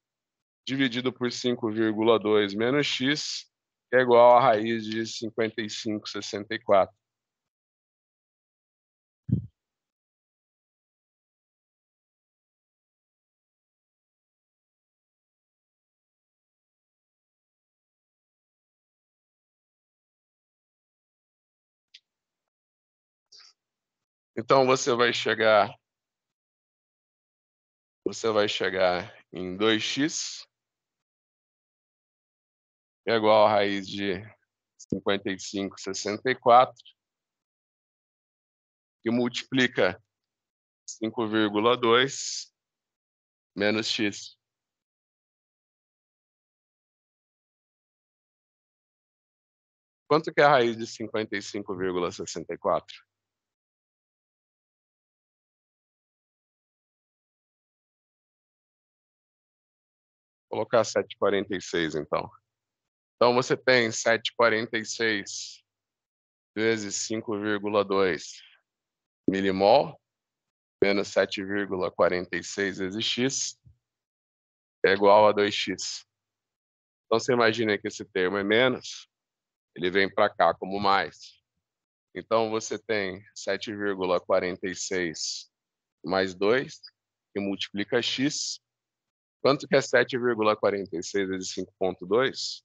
dividido por 5,2 menos x, que é igual a raiz de 55,64. Então você vai chegar em 2x, que é igual a raiz de 55,64, que multiplica 5,2 menos x. Quanto que é a raiz de 55,64? Vou colocar 7,46 então. Então você tem 7,46 vezes 5,2 milimol menos 7,46 vezes x é igual a 2x. Então você imagina que esse termo é menos, ele vem para cá como mais. Então você tem 7,46 mais 2, que multiplica x. Quanto que é 7,46 vezes 5,2?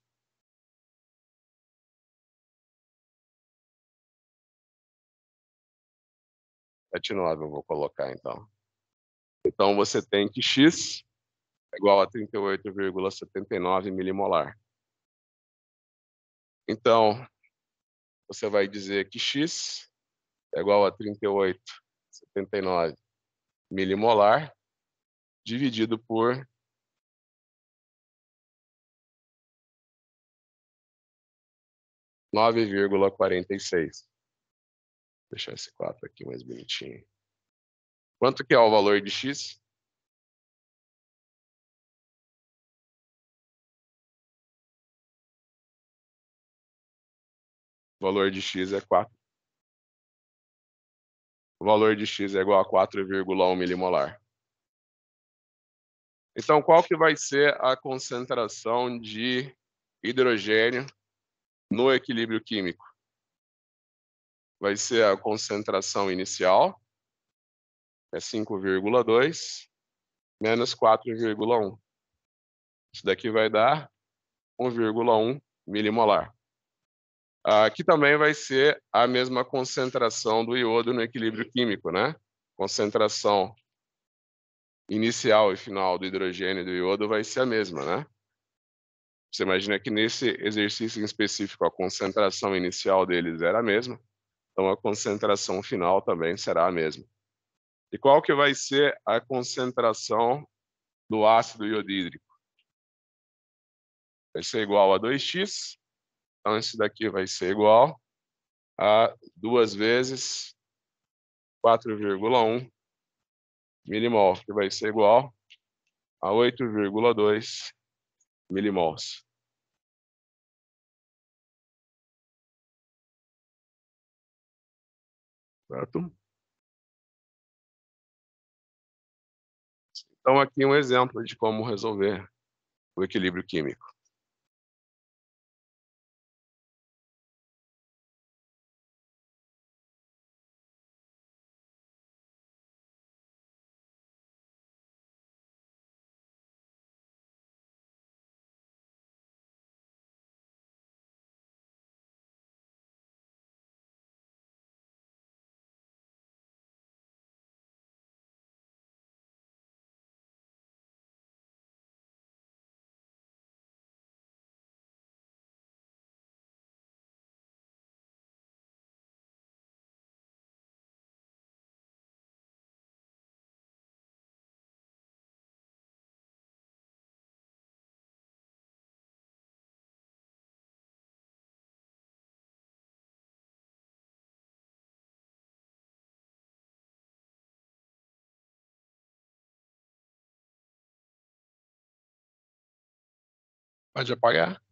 7,9 eu vou colocar então. Então você tem que x é igual a 38,79 milimolar. Então, você vai dizer que x é igual a 38,79 milimolar dividido por 9,46. Vou deixar esse 4 aqui mais bonitinho. Quanto que é o valor de x? O valor de x é 4. O valor de x é igual a 4,1 milimolar. Então, qual que vai ser a concentração de hidrogênio no equilíbrio químico? Vai ser a concentração inicial, é 5,2, menos 4,1. Isso daqui vai dar 1,1 milimolar. Aqui também vai ser a mesma concentração do iodo no equilíbrio químico, né? Concentração inicial e final do hidrogênio e do iodo vai ser a mesma, né? Você imagina que nesse exercício em específico a concentração inicial deles era a mesma, então a concentração final também será a mesma. E qual que vai ser a concentração do ácido iodídrico? Vai ser igual a 2x, então isso daqui vai ser igual a 2 vezes 4,1 milimol, que vai ser igual a 8,2 milimols. Certo? Então, aqui um exemplo de como resolver o equilíbrio químico. Pode apagar?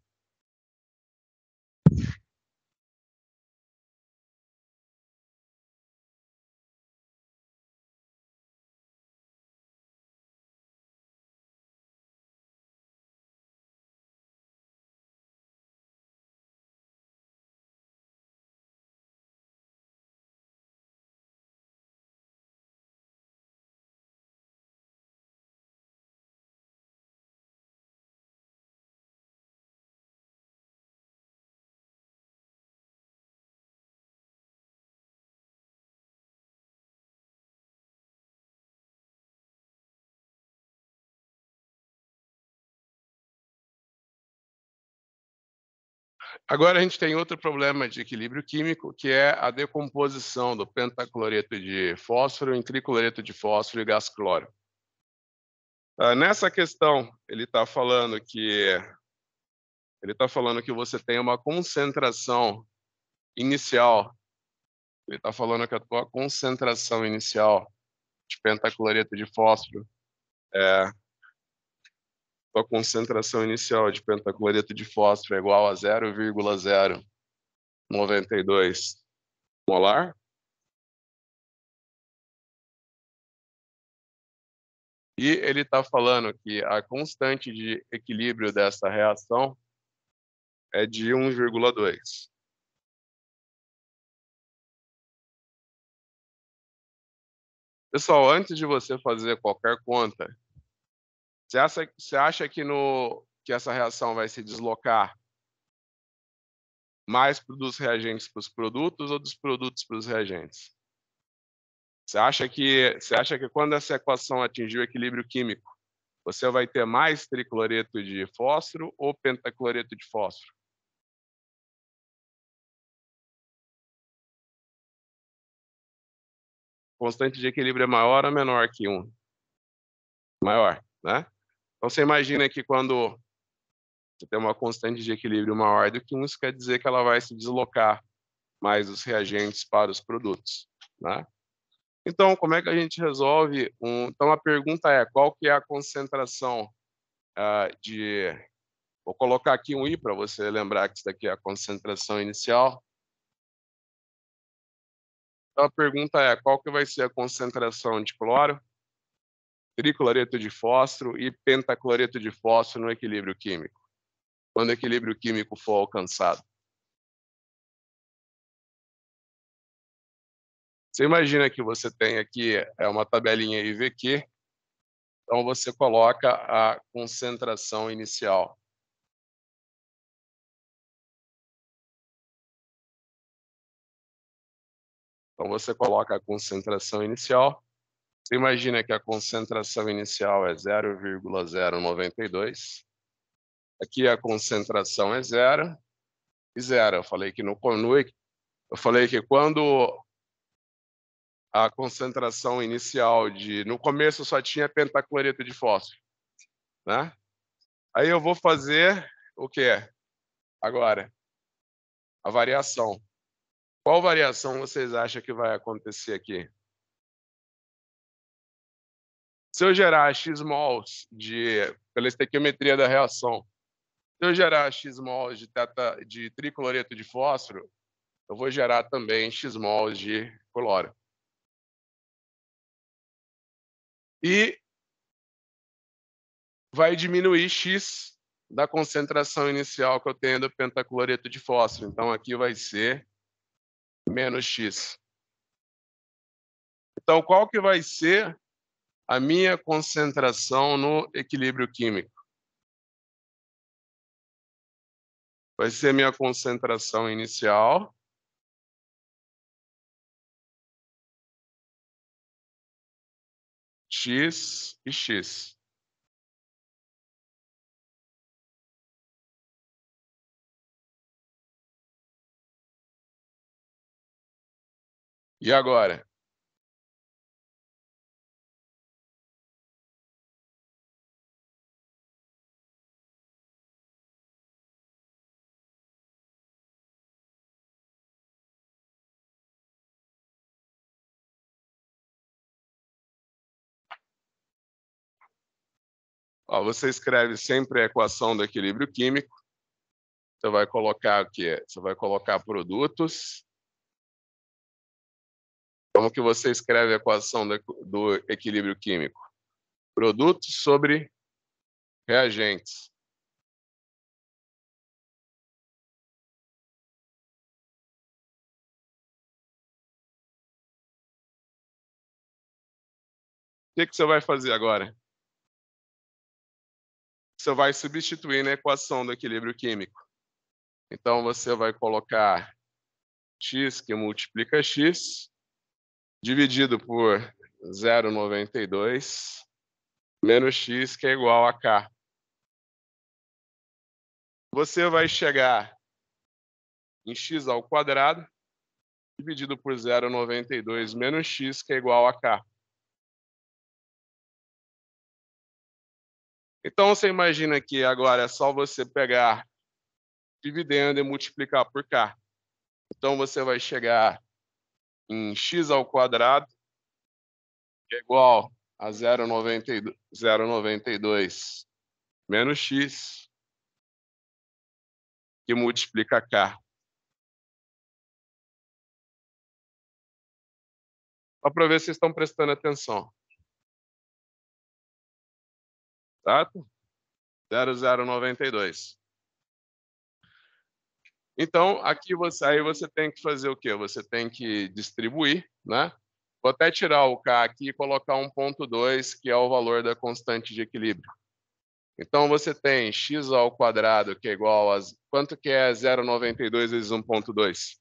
Agora a gente tem outro problema de equilíbrio químico, que é a decomposição do pentacloreto de fósforo em tricloreto de fósforo e gás cloro. Nessa questão, ele está falando que você tem uma concentração inicial. Ele está falando que a tua concentração inicial de pentacloreto de fósforo é tua concentração inicial de pentacloreto de fósforo é igual a 0,092 molar. E ele está falando que a constante de equilíbrio dessa reação é de 1,2. Pessoal, antes de você fazer qualquer conta, você acha que essa reação vai se deslocar mais dos reagentes para os produtos ou dos produtos para os reagentes? Você acha que quando essa equação atingir o equilíbrio químico, você vai ter mais tricloreto de fósforo ou pentacloreto de fósforo? Constante de equilíbrio é maior ou menor que 1? Maior, né? Então você imagina que quando você tem uma constante de equilíbrio maior do que 1, isso quer dizer que ela vai se deslocar mais os reagentes para os produtos, né? Então, como é que a gente resolve então a pergunta é, qual que é a concentração de... Vou colocar aqui um I para você lembrar que isso daqui é a concentração inicial. Então a pergunta é, qual que vai ser a concentração de cloro, tricloreto de fósforo e pentacloreto de fósforo no equilíbrio químico, quando o equilíbrio químico for alcançado? Você imagina que você tem aqui uma tabelinha IVQ, então você coloca a concentração inicial. Então você coloca a concentração inicial. Você imagina que a concentração inicial é 0,092. Aqui a concentração é 0 e 0. Eu falei que quando a concentração inicial no começo só tinha pentacloreto de fósforo, né? Aí eu vou fazer o quê? Agora, a variação. Qual variação vocês acham que vai acontecer aqui? Se eu gerar x mols pela estequiometria da reação, se eu gerar x mols de tricloreto de fósforo, eu vou gerar também x mols de cloro. E vai diminuir X da concentração inicial que eu tenho do pentacloreto de fósforo. Então, aqui vai ser menos X. Então, qual que vai ser a minha concentração no equilíbrio químico? Vai ser minha concentração inicial X e X. E agora? Ó, você escreve sempre a equação do equilíbrio químico. Você vai colocar o quê? Você vai colocar produtos. Como que você escreve a equação do equilíbrio químico? Produtos sobre reagentes. O que você vai fazer agora? Você vai substituir na equação do equilíbrio químico. Então, você vai colocar x, que multiplica x, dividido por 0,92, menos x, que é igual a k. Você vai chegar em x ao quadrado, dividido por 0,92 menos x, que é igual a k. Então, você imagina que agora é só você pegar dividendo e multiplicar por k. Então, você vai chegar em x ao quadrado, que é igual a 0,92 menos x, que multiplica k. Só para ver se vocês estão prestando atenção. Certo? 0,092. Então, aqui aí você tem que fazer o quê? Você tem que distribuir, né? Vou até tirar o K aqui e colocar 1,2, que é o valor da constante de equilíbrio. Então, você tem x ao quadrado, que é igual a... Quanto que é 0,92 vezes 1,2?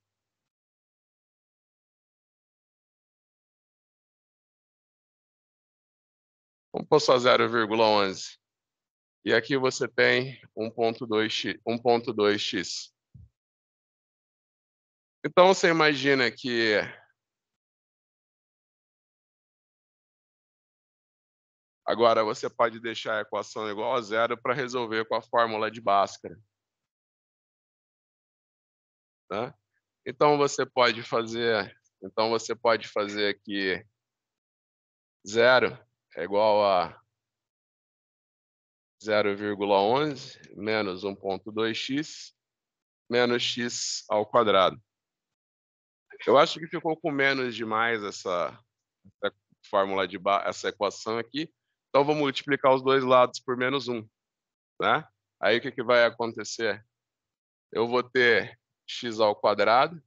Vamos pôr só 0,11. E aqui você tem 1,2x. Então, você imagina que agora você pode deixar a equação igual a zero para resolver com a fórmula de Bhaskara. Tá? Então você pode fazer aqui zero é igual a 0,11 menos 1,2x menos x ao quadrado. Eu acho que ficou com menos demais essa fórmula essa equação aqui. Então vou multiplicar os dois lados por menos 1, né? Aí o que vai acontecer? Eu vou ter x ao quadrado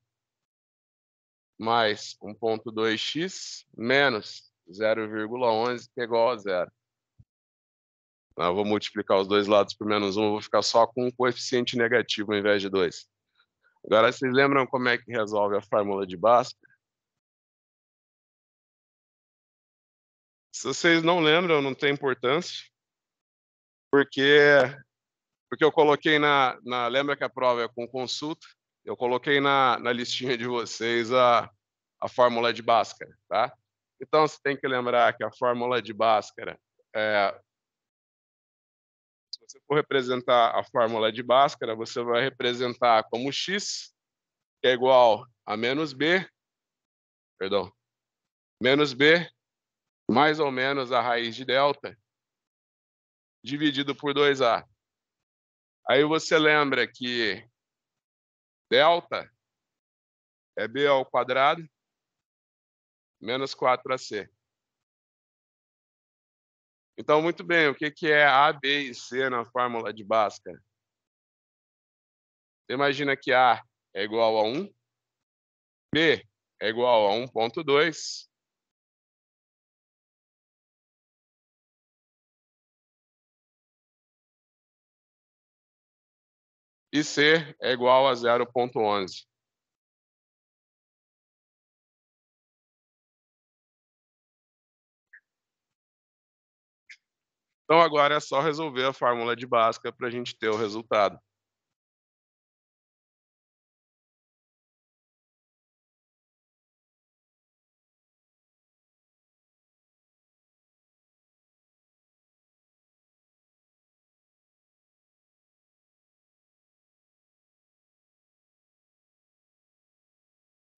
mais 1,2x menos 0,11, que é igual a zero. Eu vou multiplicar os dois lados por menos 1, eu vou ficar só com um coeficiente negativo ao invés de 2. Agora, vocês lembram como é que resolve a fórmula de Bhaskara? Se vocês não lembram, não tem importância, porque eu coloquei lembra que a prova é com consulta? Eu coloquei na listinha de vocês a fórmula de Bhaskara, tá? Então, você tem que lembrar que a fórmula de Bhaskara, se você for representar a fórmula de Bhaskara, você vai representar como x, que é igual a menos b, mais ou menos a raiz de delta, dividido por 2a. Aí você lembra que delta é b ao quadrado menos 4ac. Então, muito bem, o que que é A, B e C na fórmula de Bhaskara? Você imagina que A é igual a 1, B é igual a 1,2 e C é igual a 0,11. Então agora é só resolver a fórmula de Bhaskara para a gente ter o resultado.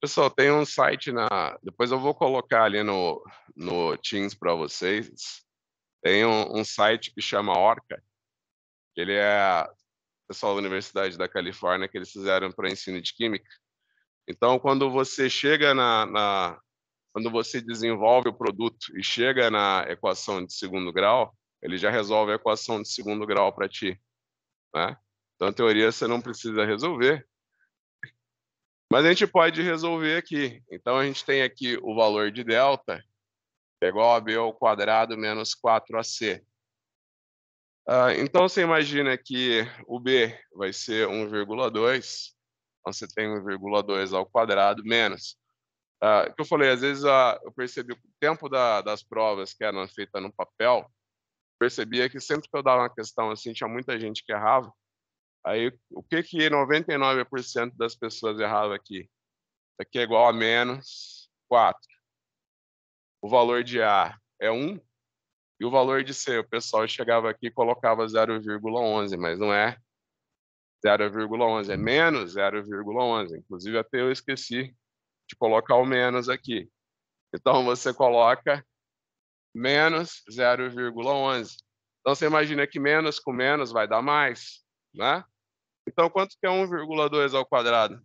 Pessoal, tem um site depois eu vou colocar ali no Teams para vocês. Tem um site que chama Orca, que ele é pessoal da Universidade da Califórnia, que eles fizeram para ensino de química. Então, quando você chega quando você desenvolve o produto e chega na equação de segundo grau, ele já resolve a equação de segundo grau para ti, né? Então, em teoria, você não precisa resolver, mas a gente pode resolver aqui. Então, a gente tem aqui o valor de delta, que é igual a b ao quadrado menos 4ac. Então, você imagina que o b vai ser 1,2, então você tem 1,2 ao quadrado menos. Que eu falei, às vezes eu percebi o tempo das provas que eram feitas no papel, percebia que sempre que eu dava uma questão assim, tinha muita gente que errava. Aí, o que que 99% das pessoas erravam aqui? Isso aqui é igual a menos 4. O valor de A é 1 e o valor de C, o pessoal chegava aqui e colocava 0,11, mas não é 0,11, é menos 0,11. Inclusive, até eu esqueci de colocar o menos aqui. Então, você coloca menos 0,11. Então, você imagina que menos com menos vai dar mais, né? Então, quanto que é 1,2 ao quadrado?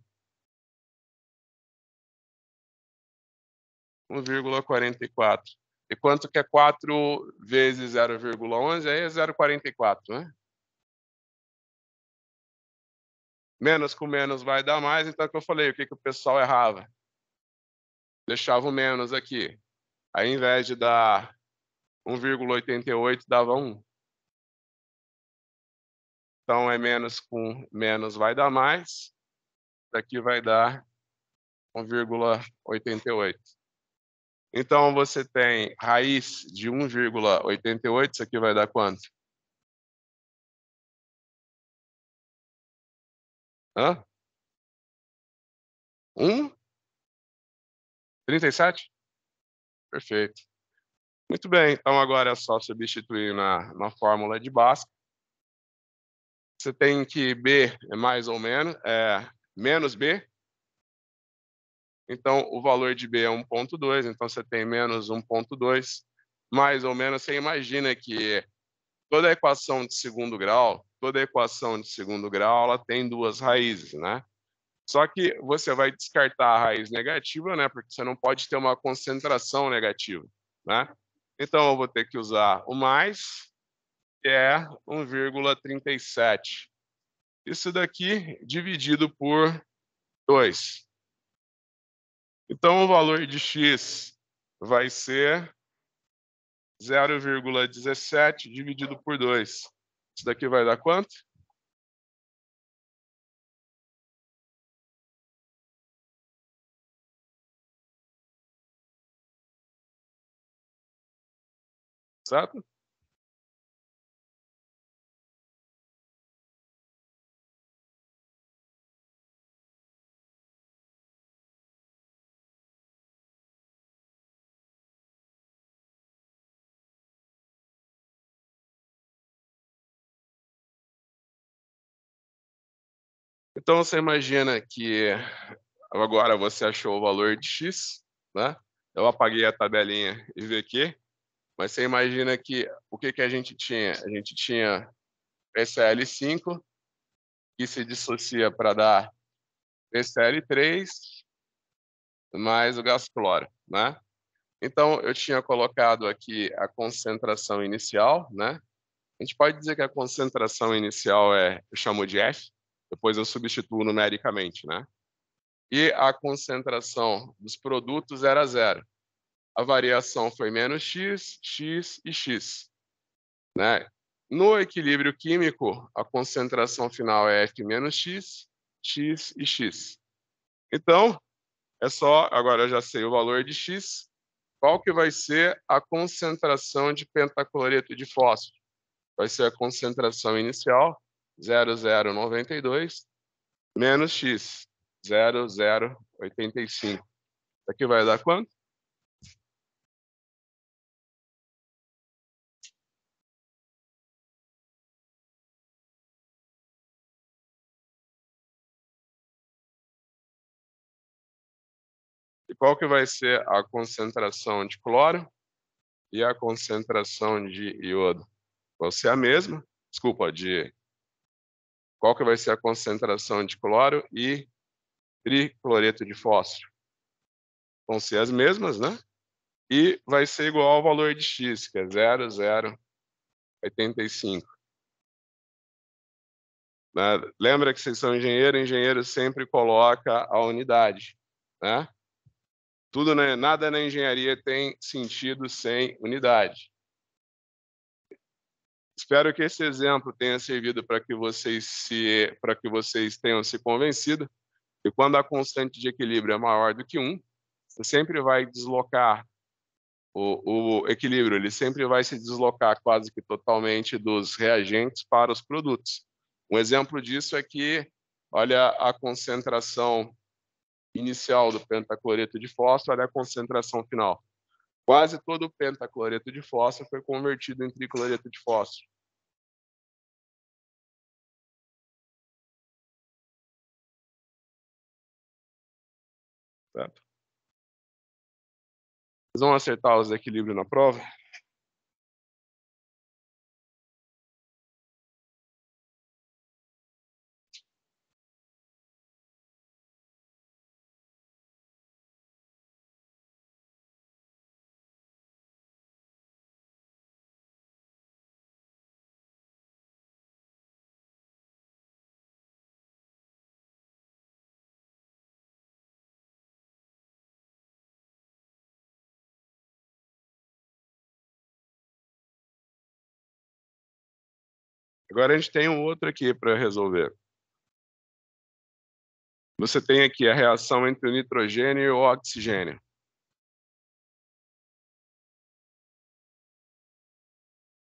1,44. E quanto que é 4 vezes 0,11? Aí é 0,44, né? Menos com menos vai dar mais, então é o que eu falei, o que que o pessoal errava? Deixava o menos aqui. Aí, ao invés de dar 1,88, dava 1. Então, é menos com menos vai dar mais. Daqui vai dar 1,88. Então, você tem raiz de 1,88, isso aqui vai dar quanto? Hã? 1,37? Perfeito. Muito bem, então agora é só substituir na fórmula de Bhaskara. Você tem que B é mais ou menos, menos B. Então, o valor de B é 1,2, então você tem menos 1,2. Mais ou menos, você imagina que toda equação de segundo grau, ela tem duas raízes, né? Só que você vai descartar a raiz negativa, né? Porque você não pode ter uma concentração negativa, né? Então, eu vou ter que usar o mais, que é 1,37. Isso daqui dividido por 2. Então, o valor de x vai ser 0,17 dividido por 2. Isso daqui vai dar quanto? Certo? Então, você imagina que agora você achou o valor de x, né? Eu apaguei a tabelinha e vi aqui, mas você imagina que o que que a gente tinha? A gente tinha PCl5, que se dissocia para dar PCl3 mais o gás cloro, né? Então, eu tinha colocado aqui a concentração inicial, né? A gente pode dizer que a concentração inicial eu chamo de F, depois eu substituo numericamente, né? E a concentração dos produtos era zero. A variação foi menos X, X e X, né? No equilíbrio químico, a concentração final é F menos X, X e X. Então, agora eu já sei o valor de X, qual que vai ser a concentração de pentacloreto de fósforo? Vai ser a concentração inicial, 0,092, menos X, 0,085. Aqui vai dar quanto? E qual que vai ser a concentração de cloro e a concentração de iodo? Vai ser a mesma, desculpa, qual que vai ser a concentração de cloro e tricloreto de fósforo? Vão ser as mesmas, né? E vai ser igual ao valor de X, que é 0,085. Né? Lembra que vocês são engenheiro sempre coloca a unidade, né? Tudo, né? Nada na engenharia tem sentido sem unidade. Espero que esse exemplo tenha servido para que vocês tenham se convencido que quando a constante de equilíbrio é maior do que 1, você sempre vai deslocar o equilíbrio, ele sempre vai se deslocar quase que totalmente dos reagentes para os produtos. Um exemplo disso é que, olha a concentração inicial do pentacloreto de fósforo, olha a concentração final. Quase todo o pentacloreto de fósforo foi convertido em tricloreto de fósforo. Certo? Vocês vão acertar os equilíbrios na prova? Agora a gente tem um outro aqui para resolver. Você tem aqui a reação entre o nitrogênio e o oxigênio.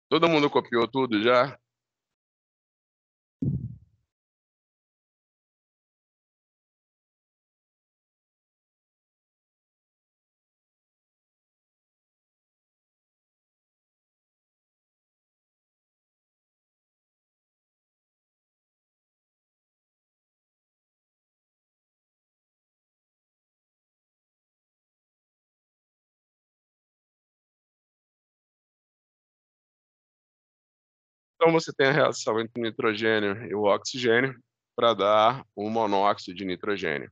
Todo mundo copiou tudo já? Então você tem a reação entre o nitrogênio e o oxigênio para dar um monóxido de nitrogênio.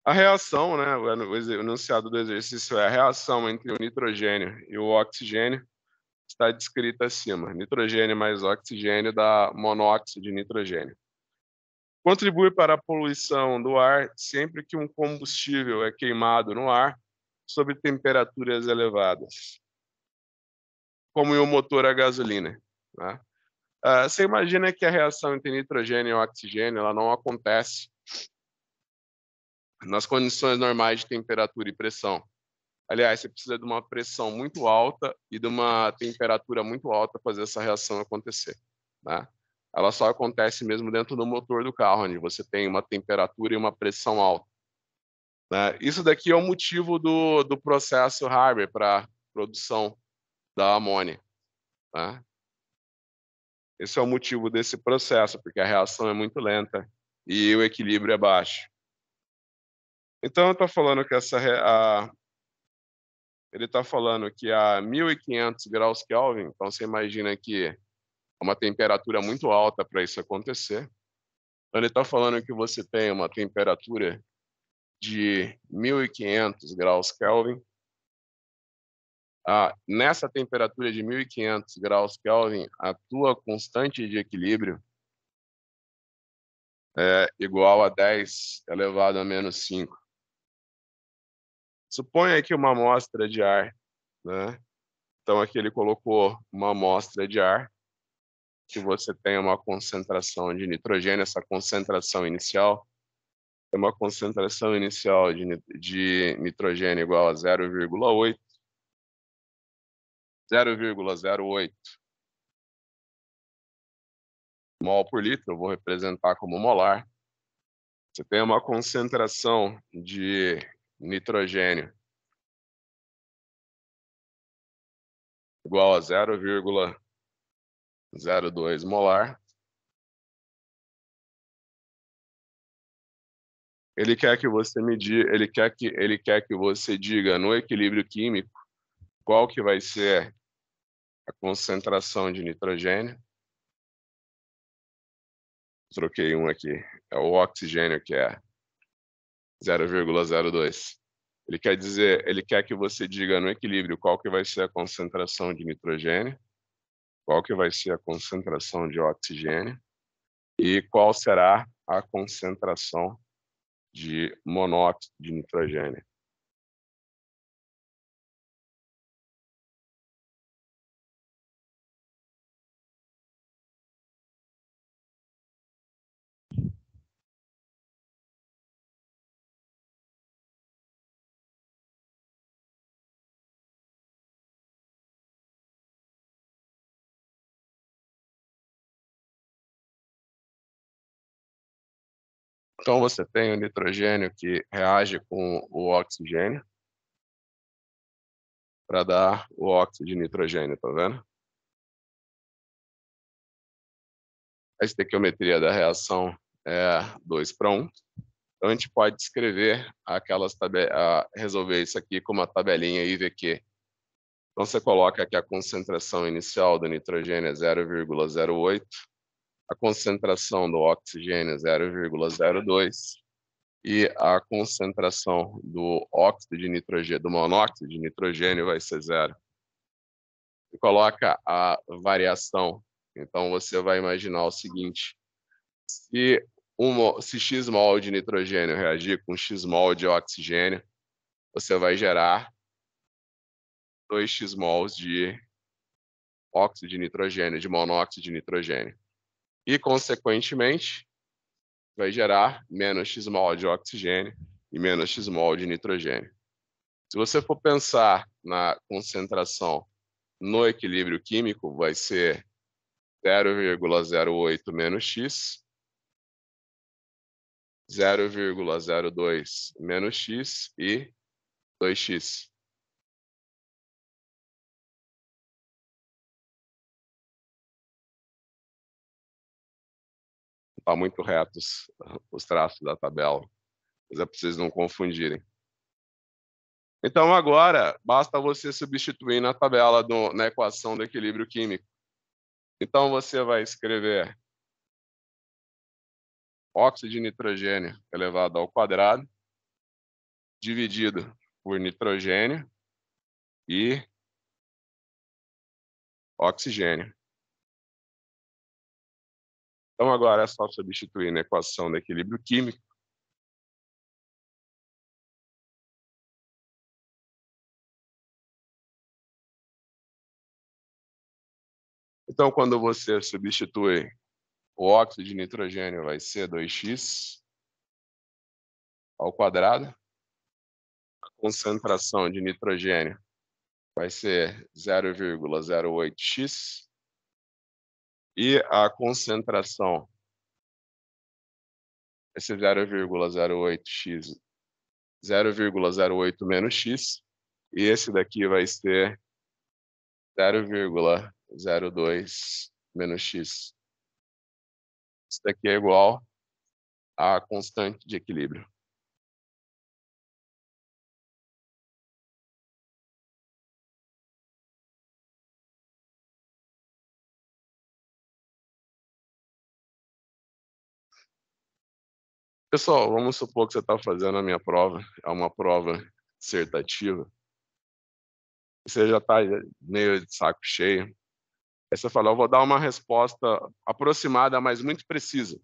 A reação, né, o enunciado do exercício é a reação entre o nitrogênio e o oxigênio está descrita acima. Nitrogênio mais oxigênio dá monóxido de nitrogênio. Contribui para a poluição do ar sempre que um combustível é queimado no ar sob temperaturas elevadas, como em um motor a gasolina, né? Você imagina que a reação entre nitrogênio e oxigênio ela não acontece nas condições normais de temperatura e pressão. Aliás, você precisa de uma pressão muito alta e de uma temperatura muito alta para fazer essa reação acontecer, né? Ela só acontece mesmo dentro do motor do carro, onde você tem uma temperatura e uma pressão alta, né? Isso daqui é o motivo do processo Haber para produção da amônia, né? Esse é o motivo desse processo, porque a reação é muito lenta e o equilíbrio é baixo. Então, eu estou falando que ele está falando que a 1.500 graus Kelvin, então você imagina que é uma temperatura muito alta para isso acontecer. Então, ele está falando que você tem uma temperatura de 1500 graus Kelvin. Nessa temperatura de 1500 graus Kelvin, a tua constante de equilíbrio é igual a 10 elevado a menos 5. Suponha aqui uma amostra de ar, né? Então aqui ele colocou uma amostra de ar, que você tem uma concentração de nitrogênio, essa concentração inicial é uma concentração inicial de nitrogênio igual a 0,08 mol por litro, eu vou representar como molar. Você tem uma concentração de nitrogênio igual a 0,02 molar. Ele quer que você ele quer que você diga no equilíbrio químico qual que vai ser a concentração de nitrogênio. Troquei um aqui. É o oxigênio que é 0,02. Ele quer que você diga no equilíbrio qual que vai ser a concentração de nitrogênio, qual que vai ser a concentração de oxigênio e qual será a concentração de monóxido de nitrogênio. Então você tem o nitrogênio que reage com o oxigênio para dar o óxido de nitrogênio, tá vendo? A estequiometria da reação é 2:1. Então a gente pode escrever resolver isso aqui com uma tabelinha IVQ. Então você coloca aqui a concentração inicial do nitrogênio é 0,08, a concentração do oxigênio é 0,02 e a concentração do óxido de nitrogênio, do monóxido de nitrogênio vai ser 0. Você coloca a variação. Então você vai imaginar o seguinte: se x mol de nitrogênio reagir com x mol de oxigênio, você vai gerar 2x mols de óxido de nitrogênio, de monóxido de nitrogênio. E, consequentemente, vai gerar menos x mol de oxigênio e menos x mol de nitrogênio. Se você for pensar na concentração no equilíbrio químico, vai ser 0,08 menos x, 0,02 menos x e 2x. Está muito retos os traços da tabela, mas é para vocês não confundirem. Então agora basta você substituir na tabela na equação do equilíbrio químico. Então você vai escrever óxido de nitrogênio elevado ao quadrado dividido por nitrogênio e oxigênio. Então agora é só substituir na equação do equilíbrio químico. Então quando você substitui o óxido de nitrogênio vai ser 2x ao quadrado. A concentração de nitrogênio vai ser 0,08x. E a concentração, esse 0,08x, 0,08 menos x, e esse daqui vai ser 0,02 menos x. Isso daqui é igual à constante de equilíbrio. Pessoal, vamos supor que você está fazendo a minha prova, é uma prova dissertativa, você já está meio de saco cheio, aí você fala: "Eu vou dar uma resposta aproximada, mas muito precisa".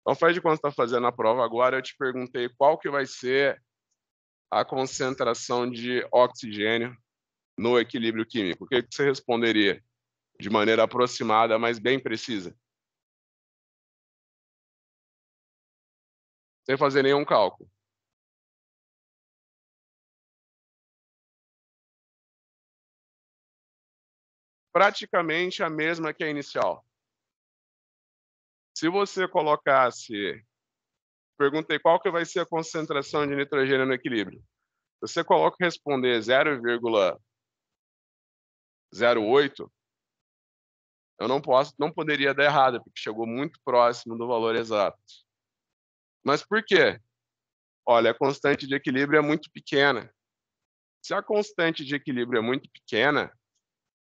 Então faz de conta que está fazendo a prova agora, eu te perguntei qual que vai ser a concentração de oxigênio no equilíbrio químico. O que que você responderia de maneira aproximada, mas bem precisa? Sem fazer nenhum cálculo. Praticamente a mesma que a inicial. Se você colocasse, perguntei qual que vai ser a concentração de nitrogênio no equilíbrio. Se você coloca responder 0,08, eu não poderia dar errado, porque chegou muito próximo do valor exato. Mas por quê? Olha, a constante de equilíbrio é muito pequena. Se a constante de equilíbrio é muito pequena,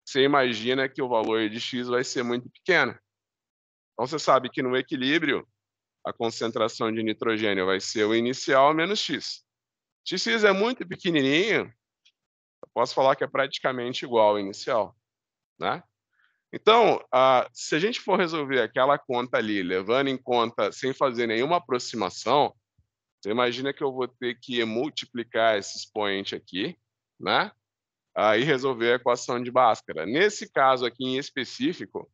você imagina que o valor de x vai ser muito pequeno. Então você sabe que no equilíbrio, a concentração de nitrogênio vai ser o inicial menos x. Se x é muito pequenininho, eu posso falar que é praticamente igual ao inicial, né? Então, se a gente for resolver aquela conta ali, levando em conta, sem fazer nenhuma aproximação, você imagina que eu vou ter que multiplicar esse expoente aqui, né? Aí resolver a equação de Bhaskara. Nesse caso aqui em específico,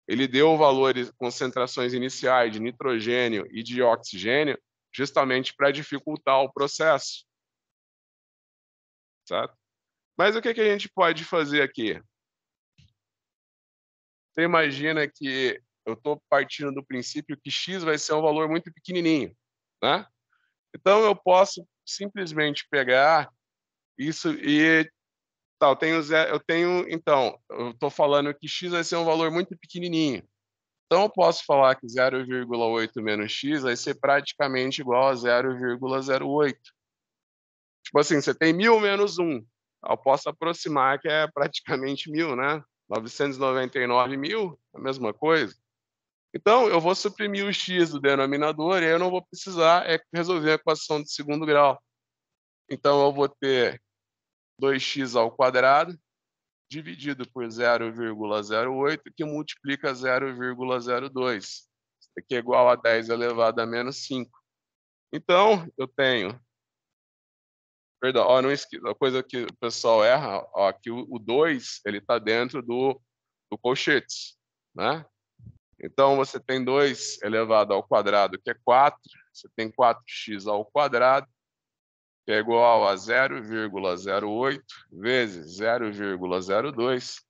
ele deu valores, concentrações iniciais de nitrogênio e de oxigênio, justamente para dificultar o processo, certo? Mas o que que a gente pode fazer aqui? Você imagina que eu estou partindo do princípio que x vai ser um valor muito pequenininho, né? Então eu posso simplesmente pegar isso e tá, eu estou falando que x vai ser um valor muito pequenininho. Então eu posso falar que 0,8 menos x vai ser praticamente igual a 0,08. Tipo assim, você tem 1000 menos 1. Eu posso aproximar que é praticamente 1000, né? 999.000, a mesma coisa. Então, eu vou suprimir o x do denominador e aí eu não vou precisar resolver a equação de segundo grau. Então, eu vou ter 2x ao quadrado dividido por 0,08, que multiplica 0,02. Isso aqui é igual a 10 elevado a menos 5. Então, eu tenho... Perdão, ó, não esqueça, a coisa que o pessoal erra, ó, que o 2 ele está dentro do colchetes, né? Então, você tem 2 elevado ao quadrado, que é 4. Você tem 4x ao quadrado, que é igual a 0,08 vezes 0,02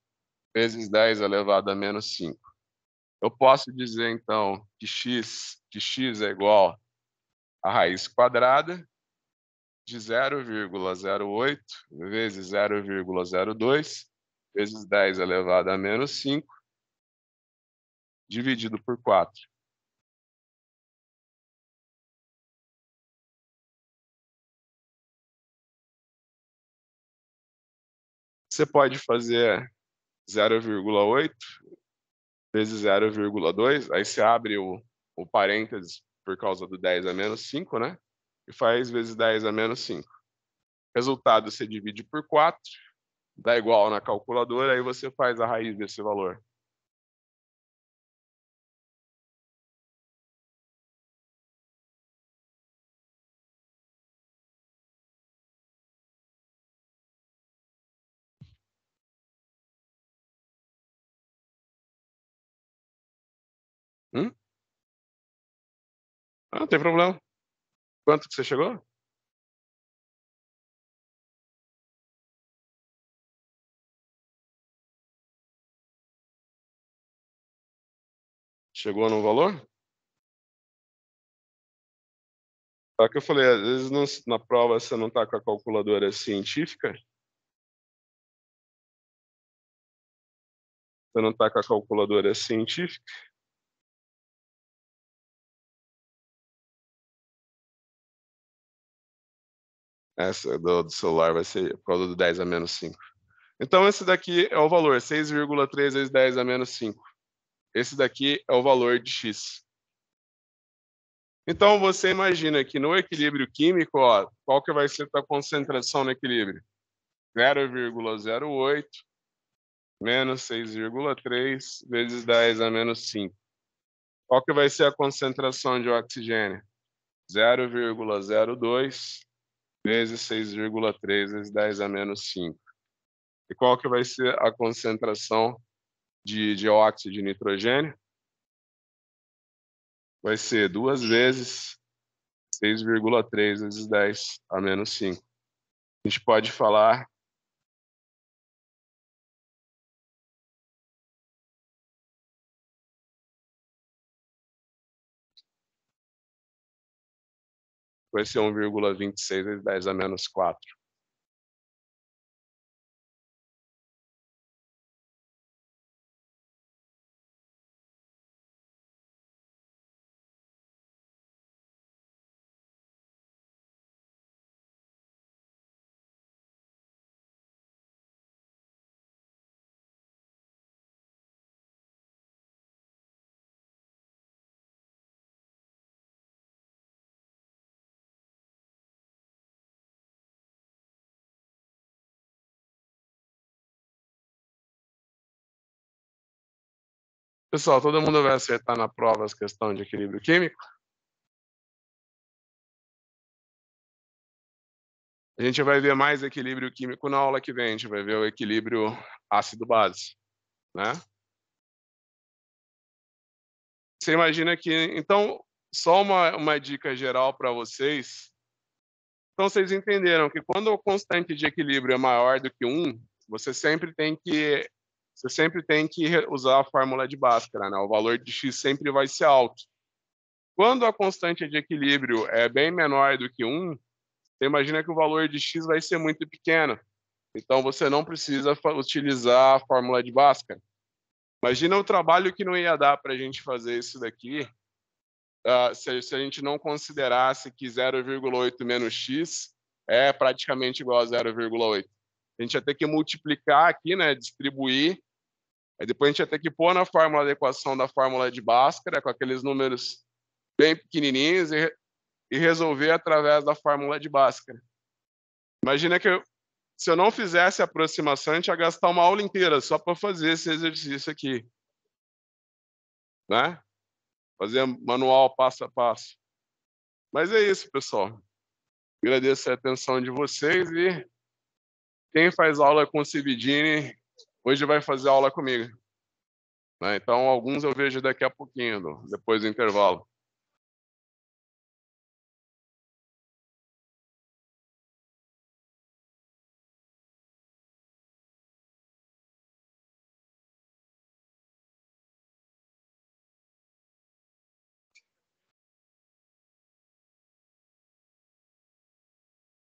vezes 10 elevado a menos 5. Eu posso dizer, então, que x é igual a raiz quadrada de 0,08 vezes 0,02 vezes 10 elevado a menos 5, dividido por 4. Você pode fazer 0,8 vezes 0,2, aí você abre o parênteses por causa do 10 a menos 5, né? E faz vezes 10 a menos 5. Resultado, você divide por 4, dá igual na calculadora, aí você faz a raiz desse valor. Hum? Ah, não tem problema. Quanto que você chegou? Chegou no valor? Só que eu falei, às vezes na prova você não está com a calculadora científica, você não está com a calculadora científica, essa do celular vai ser por causa do 10 a menos 5. Então esse daqui é o valor, 6,3 vezes 10 a menos 5. Esse daqui é o valor de x. Então, você imagina que no equilíbrio químico, ó, qual que vai ser a tua concentração no equilíbrio? 0,08 menos 6,3 vezes 10 a menos 5. Qual que vai ser a concentração de oxigênio? 0,02 vezes 6,3 vezes 10 a menos 5. E qual que vai ser a concentração de dióxido de nitrogênio? Vai ser 2 vezes 6,3 vezes 10 a menos 5. A gente pode falar vai ser 1,26 vezes 10 a menos 4. Pessoal, todo mundo vai acertar na prova as questões de equilíbrio químico? A gente vai ver mais equilíbrio químico na aula que vem. A gente vai ver o equilíbrio ácido-base, né? Você imagina que, então, só uma dica geral para vocês. Então, vocês entenderam que quando a constante de equilíbrio é maior do que 1, você sempre tem que usar a fórmula de Bhaskara, né? O valor de x sempre vai ser alto. Quando a constante de equilíbrio é bem menor do que 1, você imagina que o valor de x vai ser muito pequeno. Então, você não precisa utilizar a fórmula de Bhaskara. Imagina o trabalho que não ia dar para a gente fazer isso daqui, se a gente não considerasse que 0,8 menos x é praticamente igual a 0,8. A gente ia ter que multiplicar aqui, né, distribuir, aí depois a gente ia ter que pôr na fórmula da equação da fórmula de Bhaskara, com aqueles números bem pequenininhos, e resolver através da fórmula de Bhaskara. Imagina que se eu não fizesse a aproximação, a gente ia gastar uma aula inteira só para fazer esse exercício aqui, né? Fazer manual passo a passo. Mas é isso, pessoal. Agradeço a atenção de vocês e quem faz aula com o Cividini hoje vai fazer aula comigo, né? Então, alguns eu vejo daqui a pouquinho, depois do intervalo.